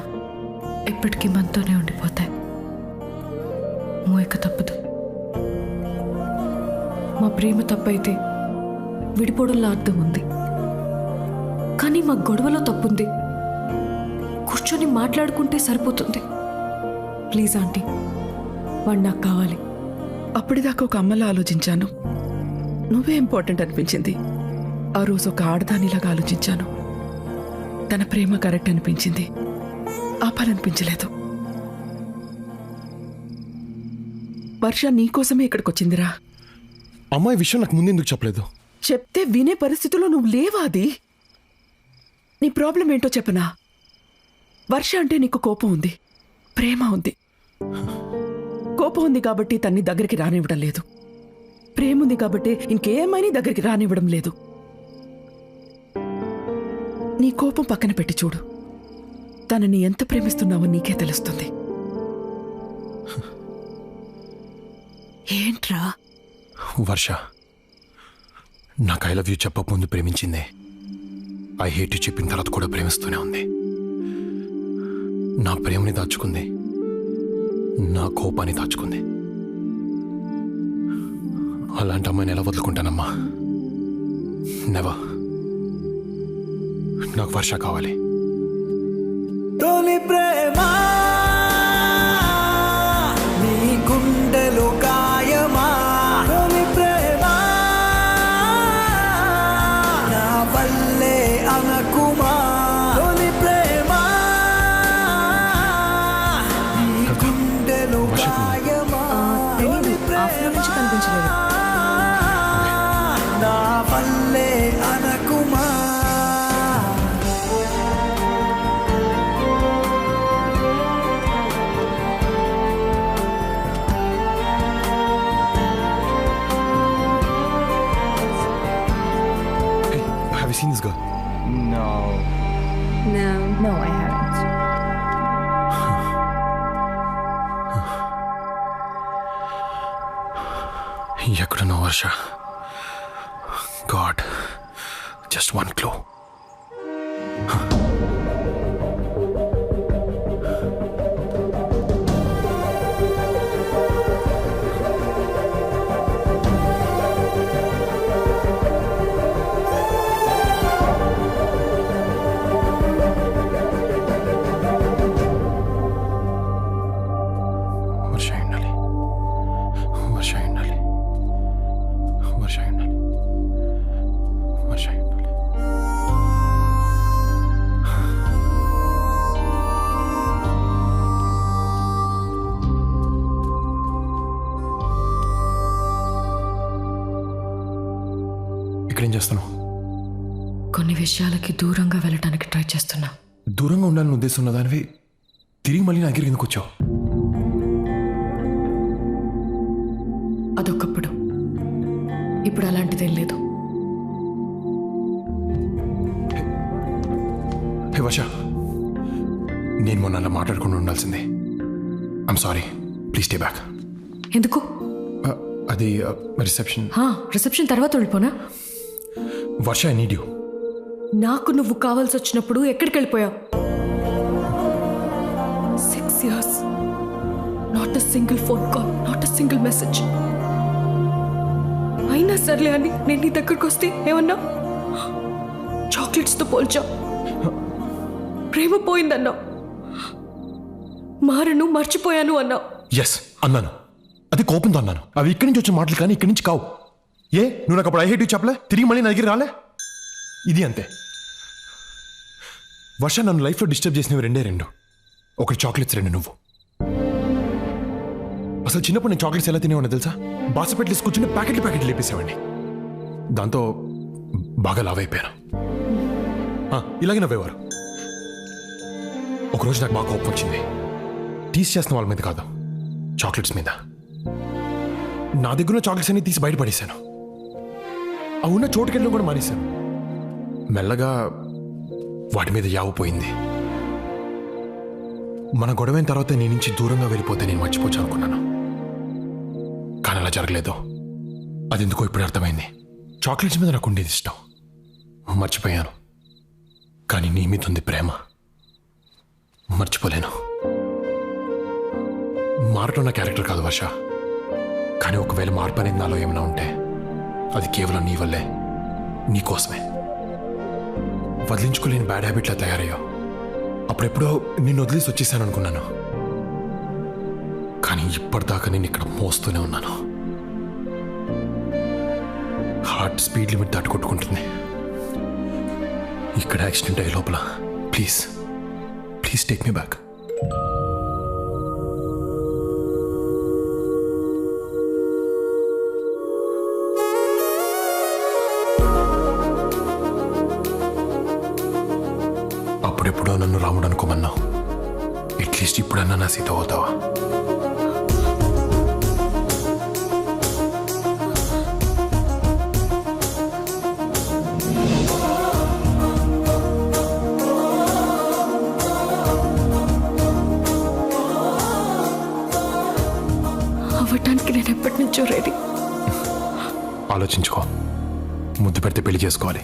ఎప్పటికీ మనతోనే ఉండిపోతాయి. మోయక తప్పదు. మా ప్రేమ తప్పైతే విడిపోవడంలో అర్థం ఉంది, కానీ మా గొడవలో తప్పుంది. కూర్చొని మాట్లాడుకుంటే సరిపోతుంది. ప్లీజ్ ఆంటీ, వాడు నాకు కావాలి. అప్పటిదాకా ఒక అమ్మలా ఆలోచించాను, నువ్వే ఇంపార్టెంట్ అనిపించింది. ఆ రోజు ఒక ఆడదానిలాగా ఆలోచించాను. తన ప్రేమ కరెక్ట్ అనిపించింది, ఆపాలనిపించలేదు. వర్ష నీకోసమే ఇక్కడికి వచ్చిందిరా. అమ్మాయి విషయం నాకు ముందెందుకు చెప్పలేదు? చెప్తే వినే పరిస్థితిలో నువ్వు లేవా? అది నీ ప్రాబ్లం ఏంటో చెప్పనా? వర్ష అంటే నీకు కోపం ఉంది, ప్రేమ ఉంది. కోపం ఉంది కాబట్టి తన్ని దగ్గరికి రానివ్వడం లేదు, ప్రేమ ఉంది కాబట్టి ఇంకేమైనా దగ్గరికి రానివ్వడం లేదు. నీ కోపం పక్కన పెట్టి చూడు, తనని ఎంత ప్రేమిస్తున్నావో నీకే తెలుస్తుంది. ఏంట్రా? వర్ష, నాకు ఐ లవ్ యూ చెప్పకముందు ప్రేమించిందే, ఐ హేట్ యూ చెప్పిన తర్వాత కూడా ప్రేమిస్తూనే ఉంది. నా ప్రేమని దాచుకుంది, నా కోపాన్ని దాచుకుంది. అలాంటి అమ్మాయిని ఎలా వదులుకుంటానమ్మా? నెవర్. నాకు వర్ష కావాలి. తొలి ప్రేమ నీ గుండెలో గాయమా, తొలి ప్రేమ నా వల్లే అనకుమా, తొలి ప్రేమ నీ గుండెలో గాయమా, తొలి ఆఫ్టర్నూన్ నుంచి కనిపించలేదు. నా వల్లే అనకుమా. Have you seen this girl? No, I haven't. ఎక్కడున్నా Varsha? God, just one clue. Varsha ఉండాలి, వర్ష ఉండాలి, వర్ష ఉండాలి, వర్ష ఉండాలి. ఇక్కడేం చేస్తున్నావు? కొన్ని విషయాలకి దూరంగా వెళ్ళటానికి ట్రై చేస్తున్నా. దూరంగా ఉండాలని ఉద్దేశం ఉన్న దానివి తిరిగి మళ్ళీ నా దగ్గరికి ఎందుకు వచ్చావు? అదొకప్పుడు, ఇప్పుడు అలాంటిదేం లేదు. హే వర్ష, నేను మొన్న అలా మాట్లాడుకుండా ఉండాల్సిందే. I'm sorry, please stay back. ఎందుకు? అది రిసెప్షన్. రిసెప్షన్ తర్వాత వెళ్ళిపోనా? వర్ష, ఐ నీడ్ యూ. నాకు నువ్వు కావాల్సి వచ్చినప్పుడు ఎక్కడికి వెళ్ళిపోయావు? 6 years, not a single phone call, not a single message. అయినా సర్లే అని నేను నీ దగ్గరకు వస్తే ఏమన్నా? చాక్లెట్స్తో పోల్చా. ప్రేమ పోయిందన్నావు, మారను మర్చిపోయాను అన్నావు. ఎస్ అన్నాను, అది కోపంతో అన్నాను. అవి ఇక్కడి నుంచి వచ్చే మాటలు కానీ ఇక్కడి నుంచి కావు. ఏ, నువ్వు నాకు అప్పుడు ఐ హేట్ యూ చెప్పలే, తిరిగి మళ్ళీ నా దగ్గర రాలే. ఇది అంతే. వర్ష, నన్ను లైఫ్లో డిస్టర్బ్ చేసినవి రెండు. ఒకటి చాక్లెట్స్, రెండు నువ్వు. అసలు చిన్నప్పుడు నేను చాక్లెట్స్ ఎలా తినేవాడిని తెలుసా? బాసపెట్లు కూర్చుని ప్యాకెట్లు లేపేసేవాడిని. దాంతో బాగా లావ్ అయిపోయాను. ఇలాగే నవ్వేవారు. ఒకరోజు నాకు బాగా కోపం వచ్చింది. టీస్ చేస్తున్న వాళ్ళ మీద కాదు, చాక్లెట్స్ మీద. నా దగ్గర ఉన్న చాక్లెట్స్ అన్ని తీసి బయటపడేశాను. ఆ ఉన్న చోటుకెళ్ళడం కూడా మానేశాను. మెల్లగా వాటి మీద యావపోయింది. మన గొడవైన తర్వాత నీ నుంచి దూరంగా వెళ్ళిపోతే నేను మర్చిపోవచ్చు అనుకున్నాను, కానీ అలా జరగలేదు. అది ఎందుకో ఇప్పుడు అర్థమైంది. చాక్లెట్స్ మీద నాకు ఉండేది ఇష్టం, మర్చిపోయాను. కానీ నీ మీద ఉంది ప్రేమ, మర్చిపోలేను. మారటం నా క్యారెక్టర్ కాదు వర్ష, కానీ ఒకవేళ మార్పు అనేది నాలో ఏమైనా ఉంటే అది కేవలం నీ వల్లే, నీ కోసమే. వదిలించుకోలేని బ్యాడ్ హ్యాబిట్లా తయారయ్యో. అప్పుడెప్పుడో నిన్ను వదిలేసి వచ్చేసాను అనుకున్నాను, కానీ ఇప్పటిదాకా నేను ఇక్కడ మోస్తూనే ఉన్నాను. హార్ట్ స్పీడ్ లిమిట్ దాటి కొట్టుకుంటుంది. ఇక్కడ యాక్సిడెంట్ అయ్యే లోపల ప్లీజ్ టేక్ మీ బ్యాక్. అప్పుడెప్పుడో నన్ను రాముడు అనుకోమన్నావు, అట్లీస్ట్ ఇప్పుడన్నా నా సీత అవుతావా? అవ్వటానికి నేను ఎప్పటి నుంచో రెడీ. ఆలోచించుకో. ముద్దు పెడితే పెళ్లి చేసుకోవాలి.